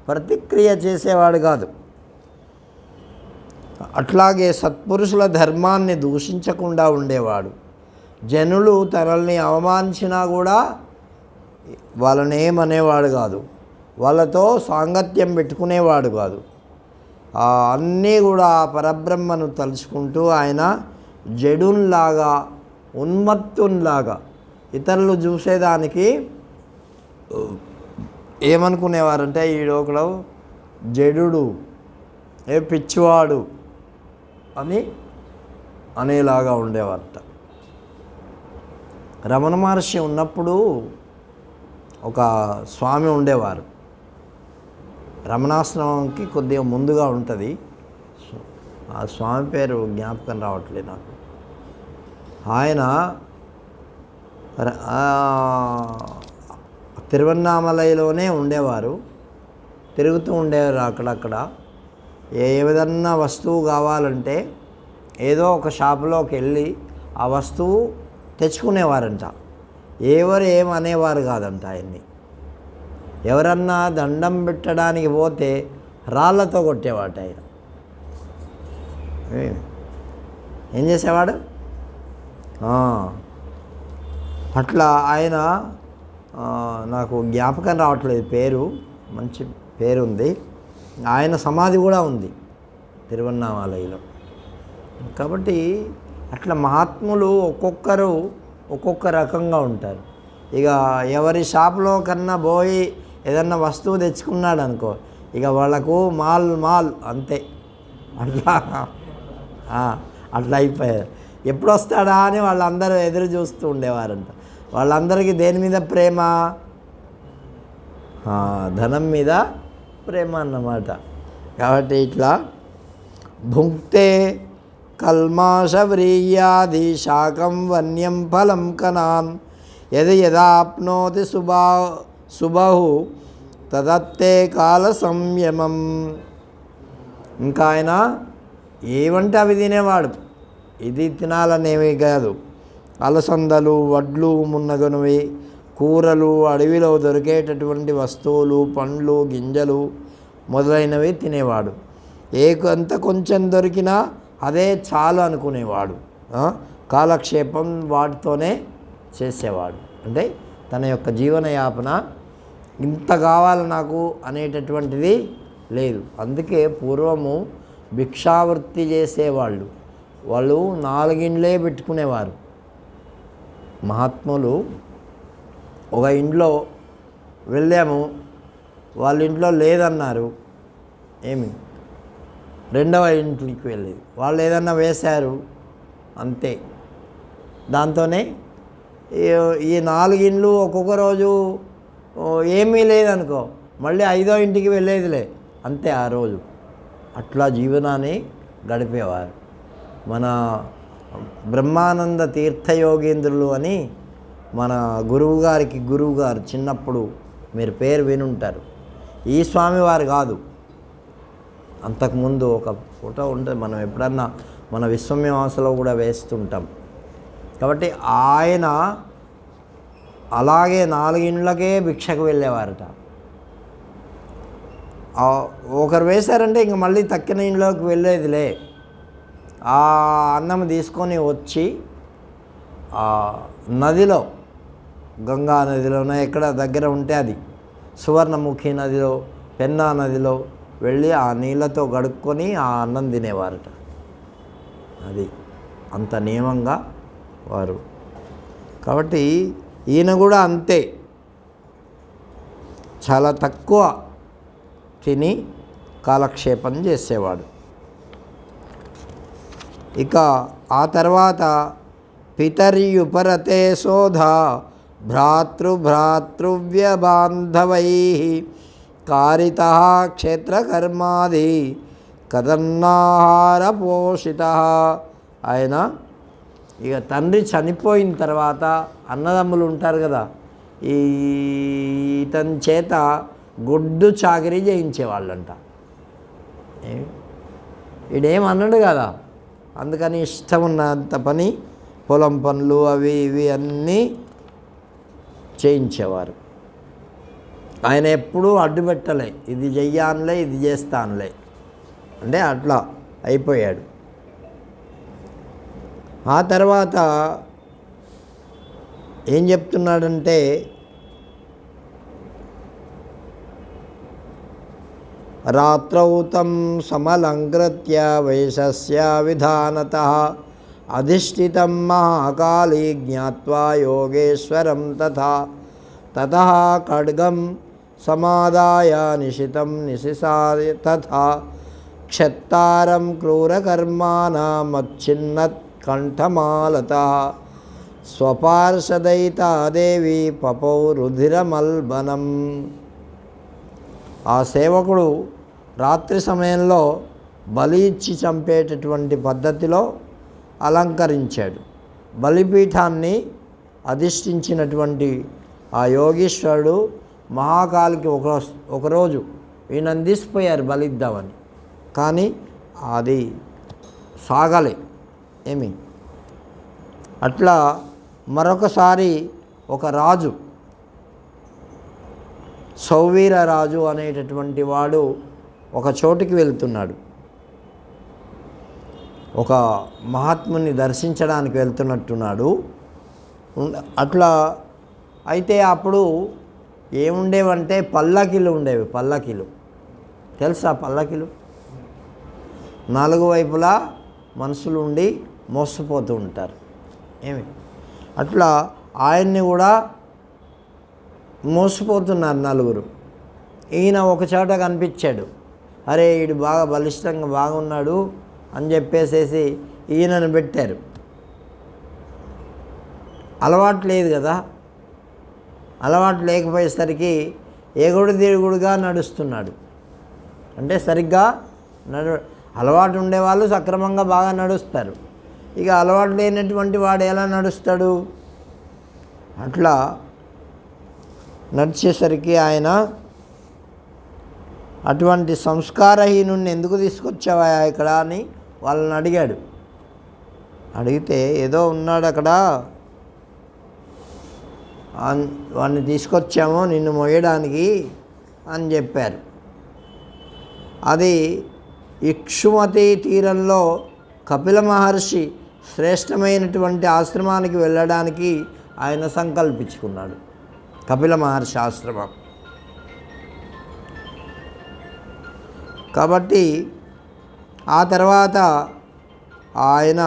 ప్రతిక్రియ చేసేవాడు కాదు. అట్లాగే సత్పురుషుల ధర్మాన్ని దూషించకుండా ఉండేవాడు. జనులు తనల్ని అవమానించినా కూడా వాళ్ళని ఏమనేవాడు కాదు, వాళ్ళతో సాంగత్యం పెట్టుకునేవాడు కాదు. అన్నీ కూడా పరబ్రహ్మను తలుచుకుంటూ ఆయన జడున్లాగా, ఉన్మత్తునిలాగా ఇతరులు చూసేదానికి ఏమనుకునేవారంటే ఈడొకడు జడుడు, ఏ పిచ్చివాడు అని అనేలాగా ఉండేవారట. రమణ మహర్షి ఉన్నప్పుడు ఒక స్వామి ఉండేవారు, రమణాశ్రమంకి కొద్దిగా ముందుగా ఉంటుంది. ఆ స్వామి పేరు జ్ఞాపకం రావట్లేదు నాకు. ఆయన తిరువన్నామలైలోనే ఉండేవారు, తిరుగుతూ ఉండేవారు అక్కడక్కడ. ఏ విధన్నా వస్తువు కావాలంటే ఏదో ఒక షాపులోకి వెళ్ళి ఆ వస్తువు తెచ్చుకునేవారంట. ఎవరు ఏమనేవారు కాదంట ఆయన్ని. ఎవరన్నా దండం పెట్టడానికి పోతే రాళ్ళతో కొట్టేవాడు ఆయన. ఏం చేసేవాడు? అట్లా ఆయన నాకు జ్ఞాపకం రావట్లేదు పేరు, మంచి పేరుంది. ఆయన సమాధి కూడా ఉంది తిరువన్నామలైలో. కాబట్టి అట్లా మహాత్ములు ఒక్కొక్కరు ఒక్కొక్క రకంగా ఉంటారు. ఇక ఎవరి షాపులో కన్నా పోయి ఏదన్నా వస్తువు తెచ్చుకున్నాడు అనుకో, ఇక వాళ్ళకు మాల్ అంతే. అట్లా అయిపోయారు. ఎప్పుడు వస్తాడా అని వాళ్ళందరూ ఎదురు చూస్తూ ఉండేవారంట. వాళ్ళందరికీ దేని మీద ప్రేమ? ధనం మీద ప్రేమ అన్నమాట. కాబట్టి ఇట్లా భుంక్తే కల్మాషవ్రీయాది శాకం వన్యం ఫలం కనాన్ యది యదాప్నోతి సుబహు తదత్తే కాల సంయమం. ఇంకా ఆయన ఏమంటే అవి తినేవాడు, ఇది తినాలనేవి కాదు. అలసందలు, వడ్లు మున్నగునవి, కూరలు, అడవిలో దొరికేటటువంటి వస్తువులు, పండ్లు, గింజలు మొదలైనవి తినేవాడు. కొంచెం దొరికినా అదే చాలు అనుకునేవాడు. కాలక్షేపం వాటితోనే చేసేవాడు. అంటే తన యొక్క జీవనయాపన ఇంత కావాలి నాకు అనేటటువంటిది లేదు. అందుకే పూర్వము భిక్షావృత్తి చేసేవాళ్ళు, వాళ్ళు 4 ఇండ్లే పెట్టుకునేవారు. మహాత్ములు ఒక ఇంట్లో వెళ్ళాము, వాళ్ళ ఇంట్లో లేదన్నారు, ఏమి రెండవ ఇంటికి వెళ్ళేది, వాళ్ళు ఏదన్నా వేశారు అంతే. దాంతోనే ఈ 4 ఇండ్లు ఒక్కొక్క రోజు ఏమీ లేదనుకో, మళ్ళీ 5వ ఇంటికి వెళ్ళేదిలే అంతే ఆ రోజు. అట్లా జీవనాన్ని గడిపేవారు. మన బ్రహ్మానంద తీర్థయోగేంద్రులు అని మన గురువుగారు చిన్నప్పుడు మీరు పేరు వినుంటారు. ఈ స్వామివారు కాదు, అంతకుముందు ఒక ఫోటో ఉంటుంది, మనం ఎప్పుడన్నా మన విశ్వమీమాంసలో కూడా వేస్తుంటాం. కాబట్టి ఆయన అలాగే 4 ఇండ్లకే భిక్షకు వెళ్ళేవారట. ఒకరు వేశారంటే ఇంక మళ్ళీ తక్కిన ఇంట్లోకి వెళ్ళేదిలే. ఆ అన్నం తీసుకొని వచ్చి ఆ నదిలో, గంగా నదిలోనే ఎక్కడ దగ్గర ఉంటే అది, సువర్ణముఖి నదిలో, పెన్నా నదిలో వెళ్ళి ఆ నీళ్ళతో గడుక్కొని ఆ అన్నం తినేవారట. అది అంత నియమంగా వారు. కాబట్టి ఈయన కూడా అంతే, చాలా తక్కువ తిని కాలక్షేపం చేసేవాడు. ఇక ఆ తర్వాత పితర్యుపరతే శోధ భ్రాతృవ్యబాంధవై కారిత క్షేత్రకర్మాది కదన్నాహార పోషిత. ఆయన ఇక తండ్రి చనిపోయిన తర్వాత అన్నదమ్ములు ఉంటారు కదా, ఇతని చేత గొడ్డు చాకరీ చేయించేవాళ్ళంట. ఈడేమన్నాడు కదా, అందుకని ఇష్టం ఉన్నంత పని, పొలం పనులు అవి ఇవి అన్నీ చేయించేవారు. ఆయన ఎప్పుడూ అడ్డుపెట్టలే, ఇది చెయ్యానులే ఇది చేస్తానులే అంటే అట్లా అయిపోయాడు. ఆ తర్వాత ఏం చెప్తున్నాడంటే, రాత్రౌ తం సమలంకృత్య వైశస్య విధానతః అధిష్ఠితం మహాకాళీ జ్ఞాత్వా యోగేశ్వరం తతః ఖడ్గం సమాదాయ నిశితం నిశిసాయ తథా క్షత్తారం క్రూరకర్మాణమచ్చిన్నత్ కంఠమాలతః స్వపార్షదైతా దేవి పపౌ రుధిరమల్బనం. ఆ సేవకుడు రాత్రి సమయంలో బలి ఇచ్చి చంపేటటువంటి పద్ధతిలో అలంకరించాడు. బలిపీఠాన్ని అధిష్ఠించినటువంటి ఆ యోగీశ్వరుడు మహాకాలికి ఒకరోజు ఈయనను తీసిపోయారు బలిద్దామని, కానీ అది సాగలే ఏమి. అట్లా మరొకసారి ఒక రాజు, సౌవీరరాజు అనేటటువంటి వాడు ఒక చోటుకి వెళ్తున్నాడు, ఒక మహాత్ముని దర్శించడానికి వెళ్తున్నట్టున్నాడు. అట్లా అయితే అప్పుడు ఏముండేవంటే పల్లకీలు ఉండేవి. పల్లకీలు తెలుసా? పల్లకీలు 4 వైపులా మనుషులు ఉండి మోసపోతూ ఉంటారు ఏమి. అట్లా ఆయన్ని కూడా మోసపోతున్నారు 4. ఈయన ఒక చోట కనిపించాడు, అరే వీడు బాగా బలిష్టంగా బాగున్నాడు అని చెప్పేసేసి ఈయనను పెట్టారు. అలవాటు లేదు కదా, అలవాటు లేకపోయేసరికి ఎగుడు దిగుడుగా నడుస్తున్నాడు. అంటే సరిగ్గా అలవాటు ఉండేవాళ్ళు సక్రమంగా బాగా నడుస్తారు, ఇక అలవాటు లేనటువంటి వాడు ఎలా నడుస్తాడు? అట్లా నడిచేసరికి ఆయన అటువంటి సంస్కారహీనుణ్ణి ఎందుకు తీసుకొచ్చావా ఇక్కడ అని వాళ్ళని అడిగాడు. అడిగితే ఏదో ఉన్నాడు అక్కడ వాడిని తీసుకొచ్చాము నిన్ను మోయడానికి అని చెప్పారు. అది ఇక్షుమతి తీరంలో కపిల మహర్షి శ్రేష్టమైనటువంటి ఆశ్రమానికి వెళ్ళడానికి ఆయన సంకల్పించుకున్నాడు. కపిల మహర్షి ఆశ్రమం. కాబట్టి ఆ తర్వాత ఆయన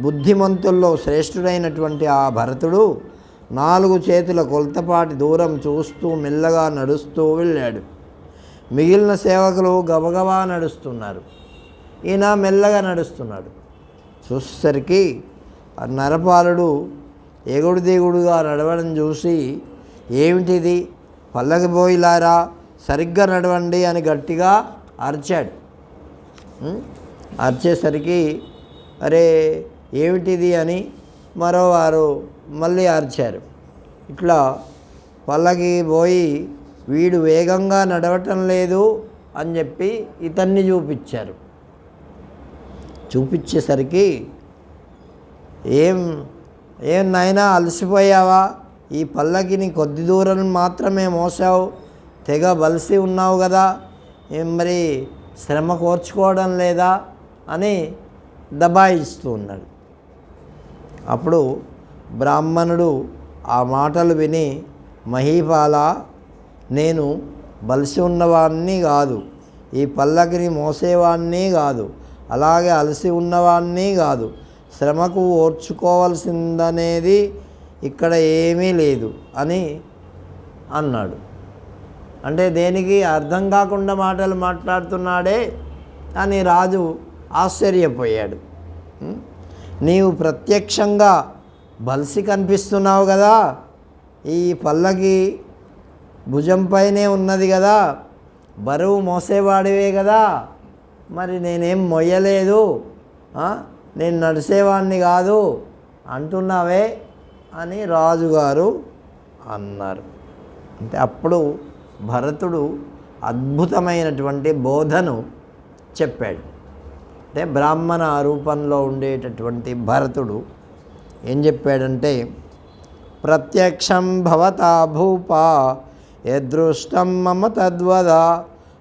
బుద్ధిమంతుల్లో శ్రేష్ఠుడైనటువంటి ఆ భరతుడు 4 చేతుల కొలతపాటి దూరం చూస్తూ మెల్లగా నడుస్తూ వెళ్ళాడు. మిగిలిన సేవకులు గబగబా నడుస్తున్నారు, ఈయన మెల్లగా నడుస్తున్నాడు. చూసేసరికి నరపాలుడు ఎగుడు దిగుడుగా నడవడం చూసి, ఏమిటిది, పల్లకి పోయిలారా, సరిగ్గా నడవండి అని గట్టిగా అరిచాడు. అరిచేసరికి అరే ఏమిటిది అని మరోవారు మళ్ళీ అరిచారు. ఇట్లా పల్లకి పోయి వీడు వేగంగా నడవటం లేదు అని చెప్పి ఇతన్ని చూపించారు. చూపించేసరికి ఏం నాయనా అలసిపోయావా, ఈ పల్లకిని కొద్ది దూరం మాత్రమే మోసావు, తెగ బలిసి ఉన్నావు కదా, ఏం మరి శ్రమ కోర్చుకోవడం లేదా అని దబాయిస్తూ ఉన్నాడు. అప్పుడు బ్రాహ్మణుడు ఆ మాటలు విని, మహీపాల, నేను బలిసి ఉన్నవాణ్ణి కాదు, ఈ పల్లకిని మోసేవాణ్ణి కాదు, అలాగే అలసి ఉన్నవాణ్ణి కాదు, శ్రమకు ఓర్చుకోవాల్సిందనేది ఇక్కడ ఏమీ లేదు అని అన్నాడు. అంటే దేనికి అర్థం కాకుండా మాటలు మాట్లాడుతున్నాడే అని రాజు ఆశ్చర్యపోయాడు. నీవు ప్రత్యక్షంగా బలిసి కనిపిస్తున్నావు కదా, ఈ పల్లకి భుజంపైనే ఉన్నది కదా, బరువు మోసేవాడివే కదా, మరి నేనేం మొయ్యలేదు, నేను నడిచేవాడిని కాదు అంటున్నావే అని రాజుగారు అన్నారు. అంటే అప్పుడు భరతుడు అద్భుతమైనటువంటి బోధను చెప్పాడు. అంటే బ్రాహ్మణ రూపంలో ఉండేటటువంటి భరతుడు ఏం చెప్పాడంటే, ప్రత్యక్షం భవతా భూప యదృష్టం మమ తద్వద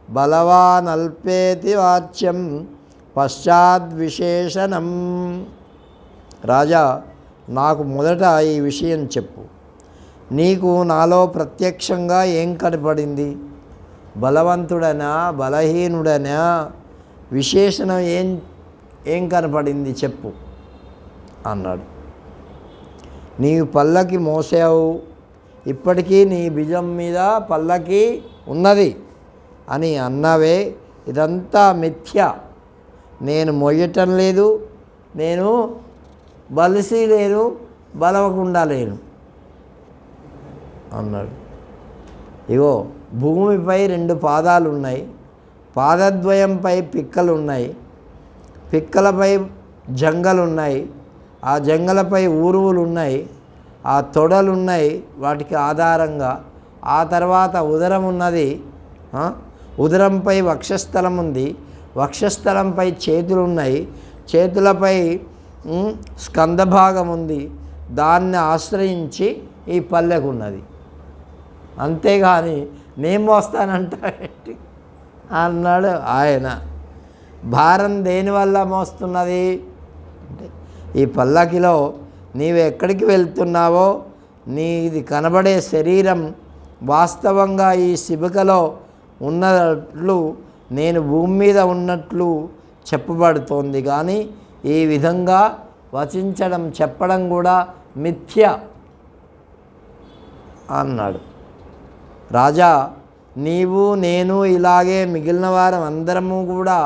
బలవాన్ అల్పేతి వాచ్యం పశ్చాద్విశేషణం. రాజా, నాకు మొదట ఈ విషయం చెప్పు, నీకు నాలో ప్రత్యక్షంగా ఏం కనపడింది? బలవంతుడనా, బలహీనుడనా, విశేషణం ఏం కనపడింది చెప్పు అన్నాడు. నీవు పల్లకి మోసావు, ఇప్పటికీ నీ భుజం మీద పల్లకి ఉన్నది అని అన్నావే, ఇదంతా మిథ్య. నేను మొయ్యటం లేదు, నేను బలిసి లేను, బలవకుండా లేను అన్నాడు. ఇగో భూమిపై 2 పాదాలు ఉన్నాయి, పాదద్వయంపై పిక్కలు ఉన్నాయి, పిక్కలపై జంగలు ఉన్నాయి, ఆ జంగలపై ఊరువులు ఉన్నాయి, ఆ తొడలు ఉన్నాయి వాటికి ఆధారంగా, ఆ తర్వాత ఉదరం ఉన్నది, ఉదరంపై వక్షస్థలం ఉంది, వక్షస్థలంపై చేతులు ఉన్నాయి, చేతులపై స్కందభాగం ఉంది, దాన్ని ఆశ్రయించి ఈ పల్లెకు ఉన్నది. అంతేగాని నేను మోస్తానంటే అన్నాడు ఆయన. భారం దేనివల్ల మోస్తున్నది అంటే, ఈ పల్లకిలో నీవు ఎక్కడికి వెళ్తున్నావో నీది కనబడే శరీరం వాస్తవంగా ఈ శిబికలో ఉన్నట్లు, నేను భూమి మీద ఉన్నట్లు చెప్పబడుతోంది, కానీ ఈ విధంగా వచించడం చెప్పడం కూడా మిథ్య అన్నాడు. రాజా, నీవు నేను ఇలాగే మిగిలిన వారం అందరము కూడా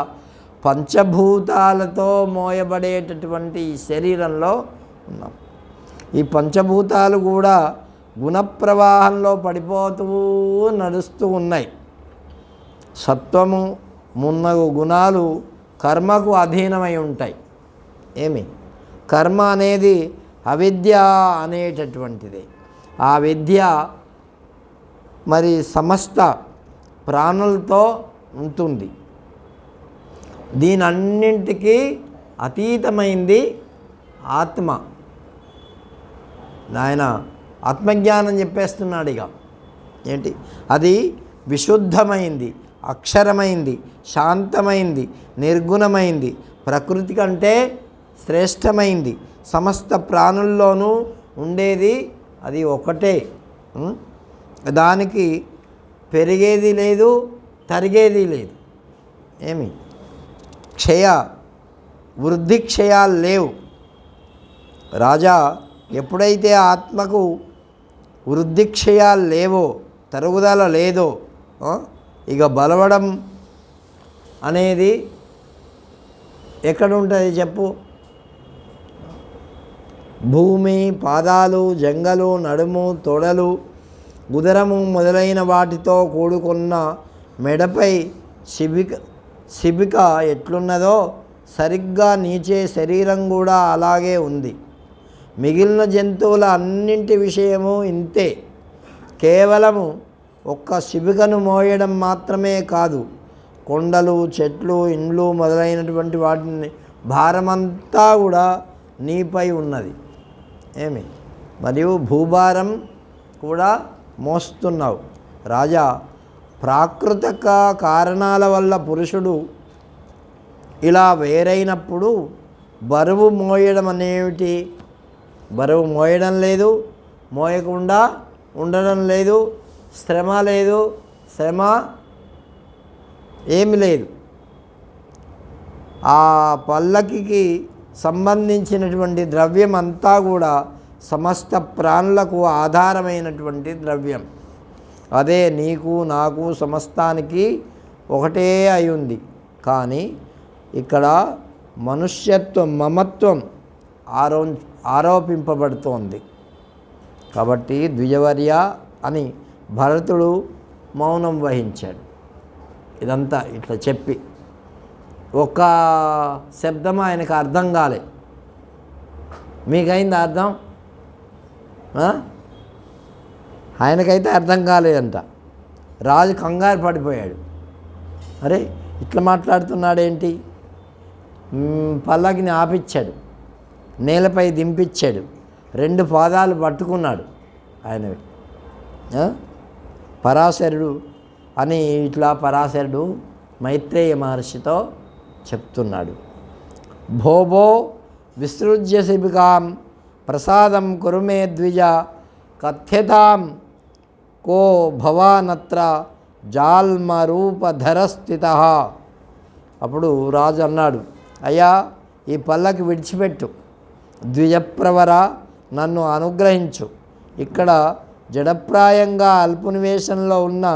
పంచభూతాలతో మోయబడేటటువంటి ఈ శరీరంలో ఉన్నాం. ఈ పంచభూతాలు కూడా గుణప్రవాహంలో పడిపోతూ నడుస్తూ ఉన్నాయి. సత్వము మున్నగు గుణాలు కర్మకు అధీనమై ఉంటాయి. ఏమి కర్మ అనేది అవిద్య అనేటటువంటిది. ఆ విద్య మరి సమస్త ప్రాణులతో ఉంటుంది. దీనన్నింటికీ అతీతమైంది ఆత్మ. నాయన, ఆత్మజ్ఞానం చెప్పేస్తున్నాడు. ఇక ఏంటి అది? విశుద్ధమైంది, అక్షరమైంది, శాంతమైంది, నిర్గుణమైంది, ప్రకృతి కంటే శ్రేష్టమైంది, సమస్త ప్రాణుల్లోనూ ఉండేది అది ఒకటే. దానికి పెరిగేది లేదు, తరిగేది లేదు. ఏమి వృద్ధి క్షయాలు లేవు. రాజా, ఎప్పుడైతే ఆత్మకు వృద్ధి క్షయాలు లేవో, తరుగుదల లేదో, ఇక బలవడం అనేది ఎక్కడ ఉంటుంది చెప్పు? భూమి, పాదాలు, జంగలు, నడుము, తొడలు, ఉదరము మొదలైన వాటితో కూడుకున్న మెడపై శిబిక ఎట్లున్నదో సరిగ్గా నీచే శరీరం కూడా అలాగే ఉంది. మిగిలిన జంతువుల అన్నింటి విషయము ఇంతే. కేవలము ఒక్క శిబికను మోయడం మాత్రమే కాదు, కొండలు, చెట్లు, ఇండ్లు మొదలైనటువంటి వాటిని భారమంతా కూడా నీపై ఉన్నది. ఏమి? మరియు భూభారం కూడా మోస్తున్నావు. రాజా, ప్రాకృతిక కారణాల వల్ల పురుషుడు ఇలా వేరైనప్పుడు బరువు మోయడం అనేమిటి? బరువు మోయడం లేదు, మోయకుండా ఉండడం లేదు, శ్రమ లేదు, శ్రమ ఏమి లేదు. ఆ పల్లకికి సంబంధించినటువంటి ద్రవ్యం అంతా కూడా సమస్త ప్రాణులకు ఆధారమైనటువంటి ద్రవ్యం. అదే నీకు, నాకు, సమస్తానికి ఒకటే అయి ఉంది. కానీ ఇక్కడ మనుష్యత్వం, మమత్వం ఆరోపింపబడుతోంది. కాబట్టి ద్విజవర్య అని భరతుడు మౌనం వహించాడు. ఇదంతా ఇట్లా చెప్పి ఒక శబ్దం ఆయనకు అర్థం కాలే. మీకైంది అర్థం? ఆయనకైతే అర్థం కాలేదంట. రాజు కంగారు పడిపోయాడు. అరే, ఇట్లా మాట్లాడుతున్నాడేంటి? పల్లకిని ఆపిచ్చాడు, నేలపై దింపించాడు, 2 పాదాలు పట్టుకున్నాడు ఆయనవి. పరాశరుడు అని ఇట్లా పరాశరుడు మైత్రేయ మహర్షితో చెప్తున్నాడు. భోభో విసృజ్య శిబికాం ప్రసాదం కురుమే ద్విజ కథ్యతాం కో భవానత్ర జాల్మరూపధరస్థిత. అప్పుడు రాజు అన్నాడు, అయ్యా, ఈ పల్లకి విడిచిపెట్టు, ద్విజప్రవర, నన్ను అనుగ్రహించు. ఇక్కడ జడప్రాయంగా అల్పనివేశంలో ఉన్న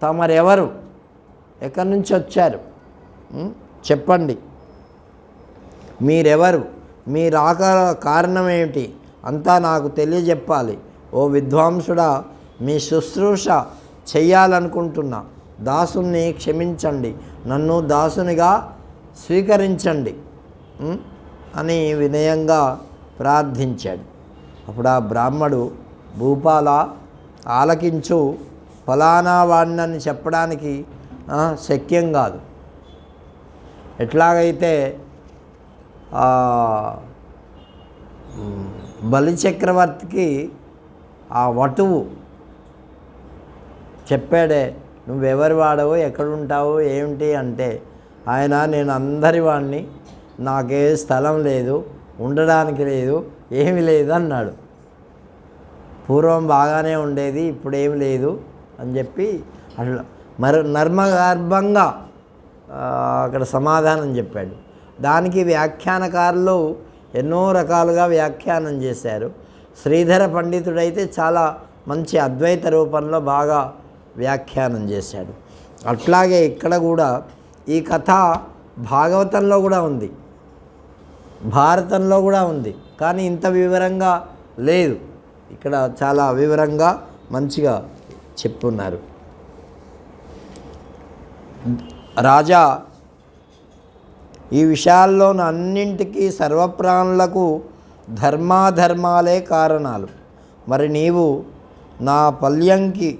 తమరెవరు? ఎక్కడి నుంచి వచ్చారు? చెప్పండి. మీరెవరు? మీ రాక కారణం ఏమిటి? అంతా నాకు తెలియజెప్పాలి. ఓ విద్వాంసుడా, మీ శుశ్రూష చెయ్యాలనుకుంటున్నా. దాసుని క్షమించండి, నన్ను దాసునిగా స్వీకరించండి అని వినయంగా ప్రార్థించాడు. అప్పుడు ఆ బ్రాహ్మడు, భూపాల, ఆలకించు, ఫలానా వాడినని చెప్పడానికి శక్యం కాదు. ఎట్లాగైతే బలిచక్రవర్తికి ఆ వటువు చెప్పాడే, నువ్వెవరి వాడవు, ఎక్కడుంటావు, ఏమిటి అంటే, ఆయన నేను అందరి వాడిని, నాకే స్థలం లేదు, ఉండడానికి లేదు, ఏమీ లేదు అన్నాడు. పూర్వం బాగానే ఉండేది, ఇప్పుడేమి లేదు అని చెప్పి అట్లా నర్మగర్భంగా అక్కడ సమాధానం చెప్పాడు. దానికి వ్యాఖ్యానకారులు ఎన్నో రకాలుగా వ్యాఖ్యానం చేశారు. శ్రీధర పండితుడైతే చాలా మంచి అద్వైత రూపంలో బాగా వ్యాఖ్యానం చేశాడు. అట్లాగే ఇక్కడ కూడా ఈ కథ భాగవతంలో కూడా ఉంది, భారతంలో కూడా ఉంది, కానీ ఇంత వివరంగా లేదు. ఇక్కడ చాలా వివరంగా మంచిగా చెప్పున్నారు. రాజా, ఈ విషయాల్లోని అన్నింటికీ సర్వప్రాణులకు ధర్మాధర్మాలే కారణాలు. మరి నీవు నా పల్యంకి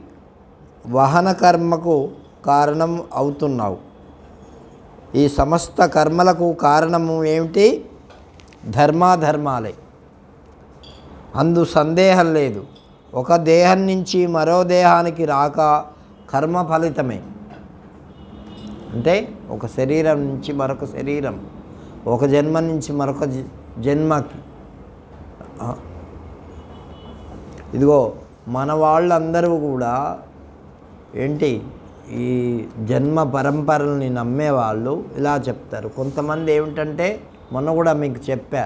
వహన కర్మకు కారణం అవుతున్నావు. ఈ సమస్త కర్మలకు కారణము ఏమిటి? ధర్మాధర్మాలే, అందు సందేహం లేదు. ఒక దేహం నుంచి మరో దేహానికి రాక కర్మ ఫలితమే. అంటే ఒక శరీరం నుంచి మరొక శరీరం, ఒక జన్మ నుంచి మరొక జన్మకి. ఇదిగో మన వాళ్ళందరూ కూడా ఏంటి, ఈ జన్మ పరంపరల్ని నమ్మేవాళ్ళు ఇలా చెప్తారు. కొంతమంది ఏమిటంటే, మొన్న కూడా మీకు చెప్పా,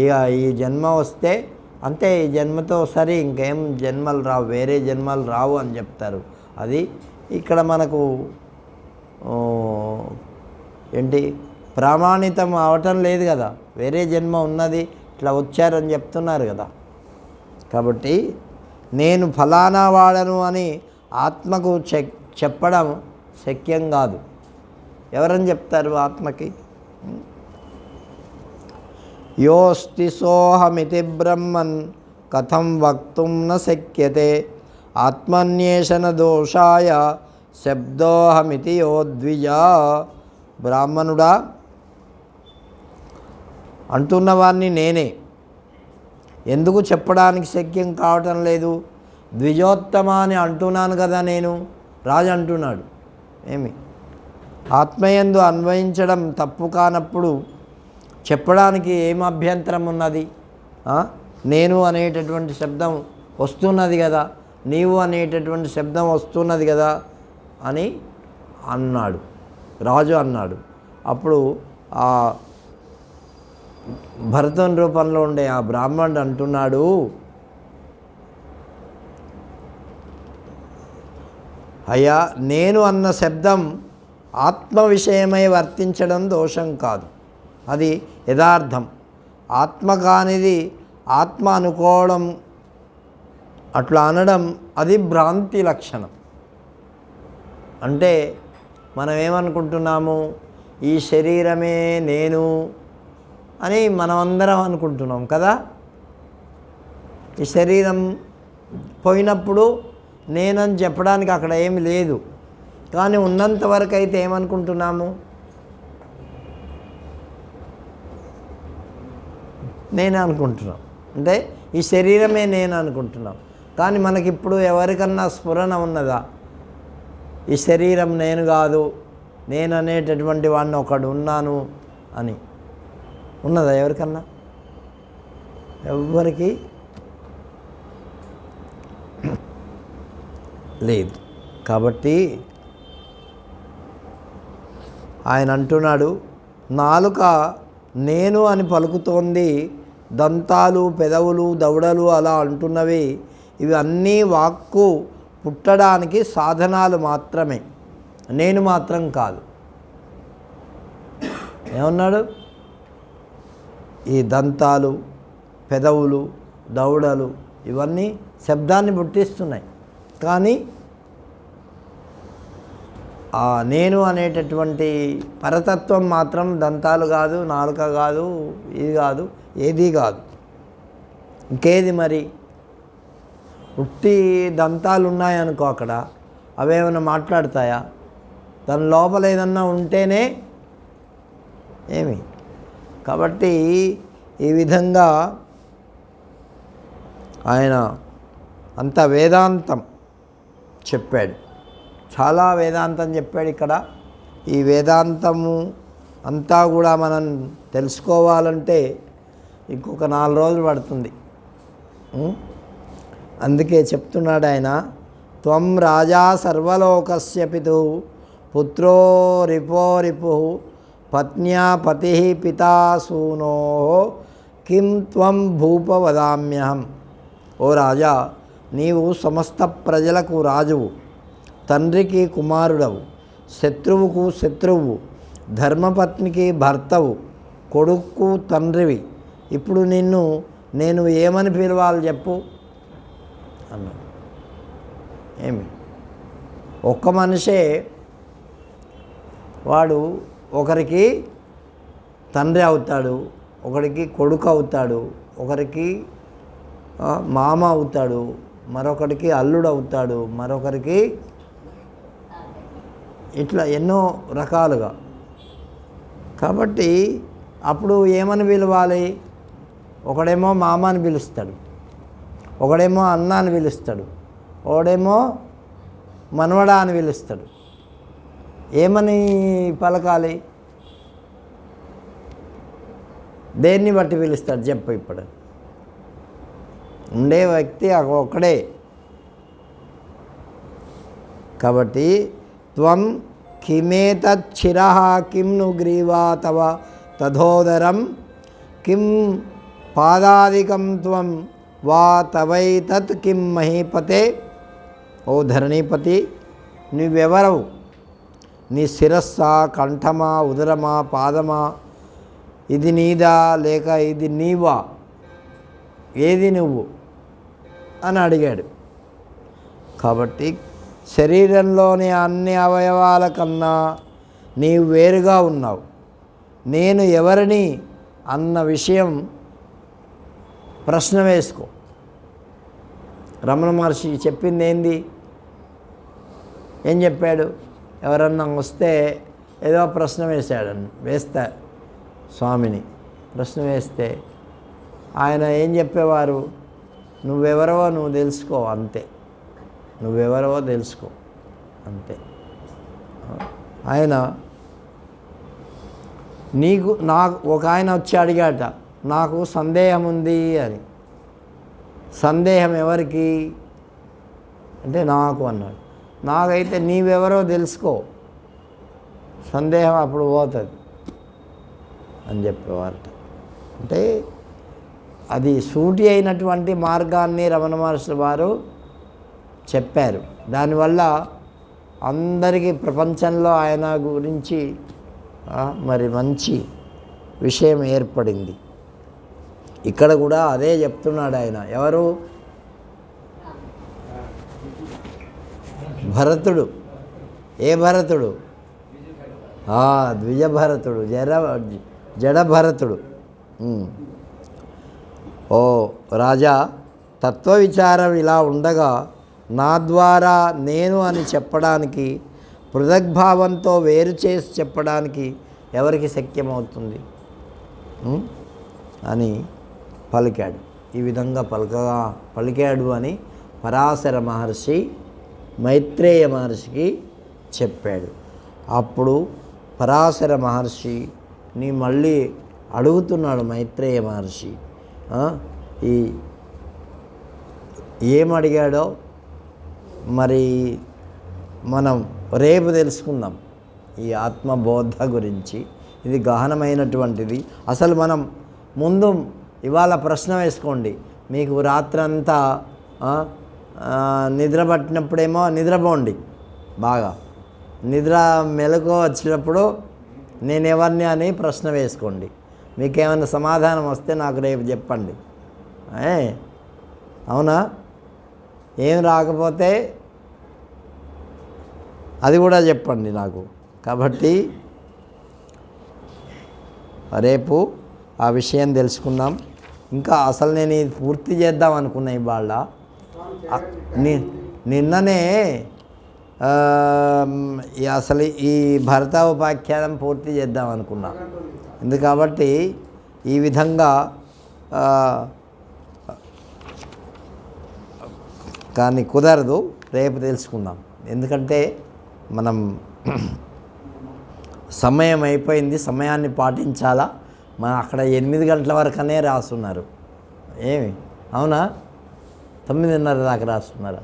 ఇక ఈ జన్మ వస్తే అంతే, ఈ జన్మతో సరే ఇంకేం జన్మలు రావు, వేరే జన్మలు రావు అని చెప్తారు. అది ఇక్కడ మనకు ఏంటి ప్రామాణితం అవటం లేదు కదా, వేరే జన్మ ఉన్నది, ఇట్లా వచ్చారని చెప్తున్నారు కదా. కాబట్టి నేను ఫలానా వాడను అని ఆత్మకు చెప్పడం శక్యం కాదు. ఎవరని చెప్తారు ఆత్మకి? యోస్తి సోహమితి బ్రహ్మన్ కథం వక్తుం న శక్యతే ఆత్మన్యేషణ దోషాయ శబ్దోహమితి యోద్విజా. బ్రాహ్మణుడా, అంటున్నవాన్ని నేనే, ఎందుకు చెప్పడానికి శక్యం కావటం లేదు? ద్విజోత్తమ అని అంటున్నాను కదా నేను. రాజు అంటున్నాడు, ఏమి ఆత్మయందు అన్వయించడం తప్పు కానప్పుడు చెప్పడానికి ఏం అభ్యంతరం ఉన్నది? నేను అనేటటువంటి శబ్దం వస్తున్నది కదా, నీవు అనేటటువంటి శబ్దం వస్తున్నది కదా అని అన్నాడు, రాజు అన్నాడు. అప్పుడు ఆ భరతుని రూపంలో ఉండే ఆ బ్రాహ్మణుడు అంటున్నాడు, అయ్యా, నేను అన్న శబ్దం ఆత్మ విషయమై వర్తించడం దోషం కాదు, అది యథార్థం. ఆత్మ కానిది ఆత్మ అనుకోవడం, అట్లా అనడం అది భ్రాంతి లక్షణం. అంటే మనం ఏమనుకుంటున్నాము, ఈ శరీరమే నేను అని మనమందరం అనుకుంటున్నాం కదా. ఈ శరీరం పోయినప్పుడు నేనని చెప్పడానికి అక్కడ ఏమి లేదు. కానీ ఉన్నంత వరకు అయితే ఏమనుకుంటున్నాము, నేనే అనుకుంటున్నాం. అంటే ఈ శరీరమే నేను అనుకుంటున్నాం. కానీ మనకిప్పుడు ఎవరికన్నా స్ఫురణ ఉన్నదా, ఈ శరీరం నేను కాదు, నేను అనేటటువంటి వాడిని ఒకడు ఉన్నాను అని ఉన్నదా ఎవరికన్నా? ఎవ్వరికి లేదు. కాబట్టి ఆయన అంటున్నాడు, నాలుక నేను అని పలుకుతోంది, దంతాలు, పెదవులు, దవడలు అలా అంటున్నవి, ఇవి అన్నీ వాక్కు పుట్టడానికి సాధనాలు మాత్రమే, నేను మాత్రం కాదు. ఏమన్నాడు? ఈ దంతాలు, పెదవులు, దవడలు ఇవన్నీ శబ్దాన్ని పుట్టిస్తున్నాయి. కానీ నేను అనేటటువంటి పరతత్వం మాత్రం దంతాలు కాదు, నాలుక కాదు, ఇది కాదు, ఏది కాదు. ఇంకేది మరి? ఉట్టి దంతాలు ఉన్నాయనుకో, అక్కడ అవేమైనా మాట్లాడతాయా? దాని లోపల ఏదన్నా ఉంటేనే ఏమి. కాబట్టి ఈ విధంగా ఆయన అంత వేదాంతం చెప్పాడు, చాలా వేదాంతం చెప్పాడు ఇక్కడ. ఈ వేదాంతము అంతా కూడా మనం తెలుసుకోవాలంటే ఇంకొక 4 రోజులు పడుతుంది. అందుకే చెప్తున్నాడు ఆయన, త్వం రాజా సర్వలోకస్య పితు పుత్రో రిపో రిపు పత్న్యా పతి పితా సూనో కిం త్వం భూప వదామ్యహం. ఓ రాజా, నీవు సమస్త ప్రజలకు రాజువు, తండ్రికి కుమారుడవు, శత్రువుకు శత్రువు, ధర్మపత్నికి భర్తవు, కొడుకు తండ్రివి. ఇప్పుడు నిన్ను నేను ఏమని పిలవాలి చెప్పు అన్నాడు. ఏమి, ఒక్క మనిషే వాడు ఒకరికి తండ్రి అవుతాడు, ఒకరికి కొడుకు అవుతాడు, ఒకరికి మామ అవుతాడు, మరొకరికి అల్లుడు అవుతాడు, మరొకరికి ఇట్లా ఎన్నో రకాలుగా. కాబట్టి అప్పుడు ఏమని పిలవాలి? ఒకడేమో మామ అని పిలుస్తాడు, ఒకడేమో అన్న అని పిలుస్తాడు, ఒకడేమో మనవడా అని పిలుస్తాడు. ఏమని పలకాలి? దేన్ని బట్టి పిలుస్తాడు చెప్పు? ఇప్పుడు ఉండే వ్యక్తి ఒక్కడే. కాబట్టి త్వం కిమేతచ్చిరః కిం ను గ్రీవా తవ తథోదరం కిం పాదాదికం త్వం వా తవైతత్ కిం మహీపతే. ఓ ధరణీపతి, నువ్వెవరవు? నీ శిరస్సా, కంఠమా, ఉదరమా, పాదమా? ఇది నీదా లేక ఇది నీవా? ఏది నువ్వు అని అడిగాడు. కాబట్టి శరీరంలోని అన్ని అవయవాల కన్నా నీవు వేరుగా ఉన్నావు. నేను ఎవరిని అన్న విషయం ప్రశ్న వేసుకో. రమణ మహర్షి చెప్పింది ఏంది? ఏం చెప్పాడు? ఎవరన్నా వస్తే ఏదో ప్రశ్న వేస్తా స్వామిని ప్రశ్న వేస్తే ఆయన ఏం చెప్పేవారు? నువ్వెవరవో నువ్వు తెలుసుకో అంతే, నువ్వెవరవో తెలుసుకో అంతే. ఆయన నాకు ఒక ఆయన వచ్చి అడిగాట, నాకు సందేహం ఉంది అని. సందేహం ఎవరికి అంటే నాకు అన్నాడు. నాకైతే నీవెవరో తెలుసుకో, సందేహం అప్పుడు పోతుంది అని చెప్పేవారట. అంటే అది సూటి అయినటువంటి మార్గాన్ని రమణ మహర్షుల వారు చెప్పారు. దానివల్ల అందరికీ ప్రపంచంలో ఆయన గురించి మరి మంచి విషయం ఏర్పడింది. ఇక్కడ కూడా అదే చెప్తున్నాడు ఆయన. ఎవరు? భరతుడు. ఏ భరతుడు? ద్విజ భరతుడు, జడ భరతుడు. ఓ రాజా, తత్వ విచారం ఇలా ఉండగా నా ద్వారా నేను అని చెప్పడానికి, పృథగ్భావంతో వేరు చేసి చెప్పడానికి ఎవరికి శక్యమవుతుంది అని పలికాడు. ఈ విధంగా పలికాడు అని పరాశర మహర్షి మైత్రేయ మహర్షికి చెప్పాడు. అప్పుడు పరాశర మహర్షిని మళ్ళీ అడుగుతున్నాడు మైత్రేయ మహర్షి. ఏమడిగాడో మరి మనం రేపు తెలుసుకుందాం ఈ ఆత్మబోధ గురించి. ఇది గహనమైనటువంటిది. అసలు మనం ముందు ఇవాళ ప్రశ్న వేసుకోండి. మీకు రాత్రంతా నిద్ర పట్టినప్పుడేమో నిద్రపోండి బాగా. నిద్ర మెలకు వచ్చినప్పుడు నేను ఎవరిని అని ప్రశ్న వేసుకోండి. మీకేమైనా సమాధానం వస్తే నాకు రేపు చెప్పండి. అవునా? ఏం రాకపోతే అది కూడా చెప్పండి నాకు. కాబట్టి రేపు ఆ విషయం తెలుసుకుందాం. ఇంకా అసలు నేను ఇది పూర్తి చేద్దాం అనుకున్నా ఇవాళ. నిన్ననే అసలు ఈ భరత ఉపాఖ్యానం పూర్తి చేద్దాం అనుకున్నా. కాబట్టి ఈ విధంగా కానీ కుదరదు, రేపు తెలుసుకుందాం. ఎందుకంటే మనం సమయం అయిపోయింది, సమయాన్ని పాటించాలా. మనం అక్కడ 8 గంటల వరకనే రాస్తున్నారు. ఏమి అవునా? 9:30 దాకా రాస్తున్నారా?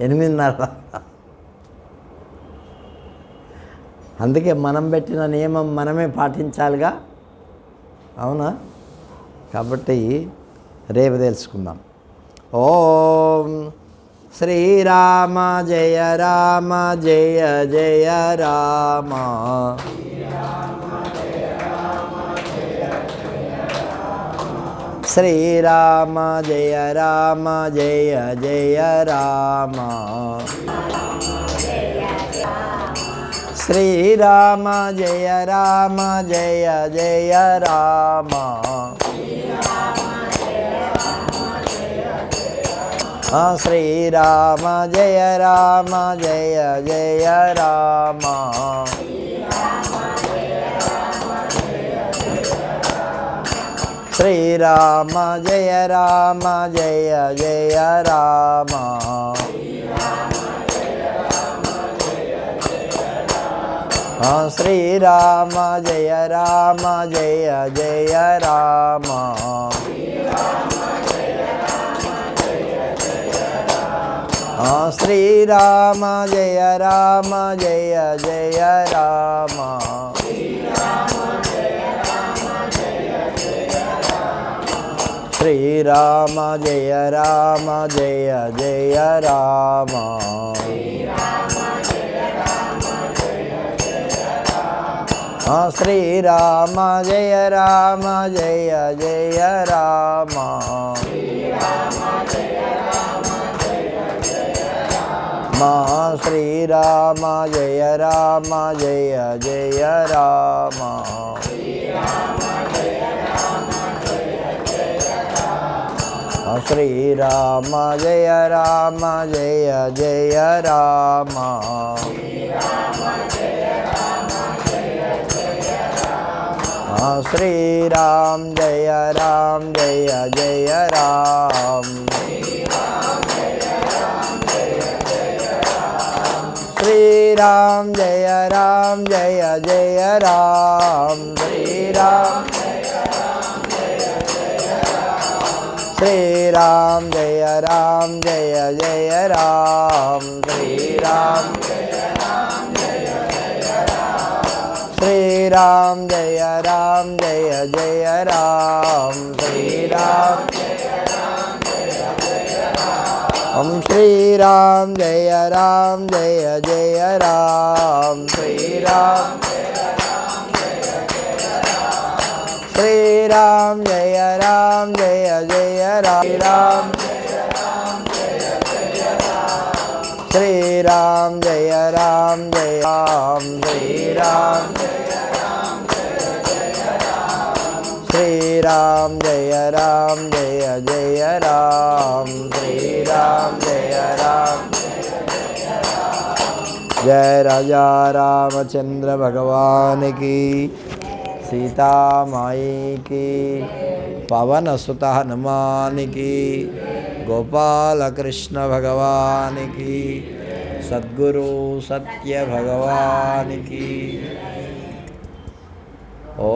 8:30. అందుకే మనం పెట్టిన నియమం మనమే పాటించాలిగా. అవునా? కాబట్టి రేపు తెలుసుకుందాం. ఓం శ్రీరామ జయ రామ జయ జయ రామ. శ్రీరామ జయ రామ జయ జయ రామ. శ్రీరామ జయ రామ జయ జయ రామ. శ్రీరామ జయ రామ జయ జయ రామ. శ్రీరామ జయ రామ జయ జయ రామ శ్రీరామ జయ రామ జయ జయ రామ శ్రీరామ జయ రామ జయ జయ రామ శ్రీరామ జయ రామ జయ జయ రామ శ్రీరామ జయ రామ జయ జయ రామ శ్రీరామ జయ రామ జయ జయ రామ శ్రీరామ జయ రామ జయ జయ రామ శ్రీరామ జయ రామ జయ జయ రామ శ్రీరామ జయ రామ జయ జయ రామ శ్రీరామ జయ రామ జయ జయ రామ శ్రీరామ జయ రామ జయ జయ రామ శ్రీరామ జయ రామ జయ జయ రామ శ్రీరామ జయ రామ జయ జయ రామ శ్రీరామ జయ రామ జయ రామ శ్రీరామ జయ రామ జయ జయ రామ శ్రీరామ జయ రామ జయ రాజా రామచంద్ర భగవాన్ की सीता माई की पवन सुत हनुमान की गोपाल कृष्ण भगवान की सद्गुरु सत्य भगवान की ओ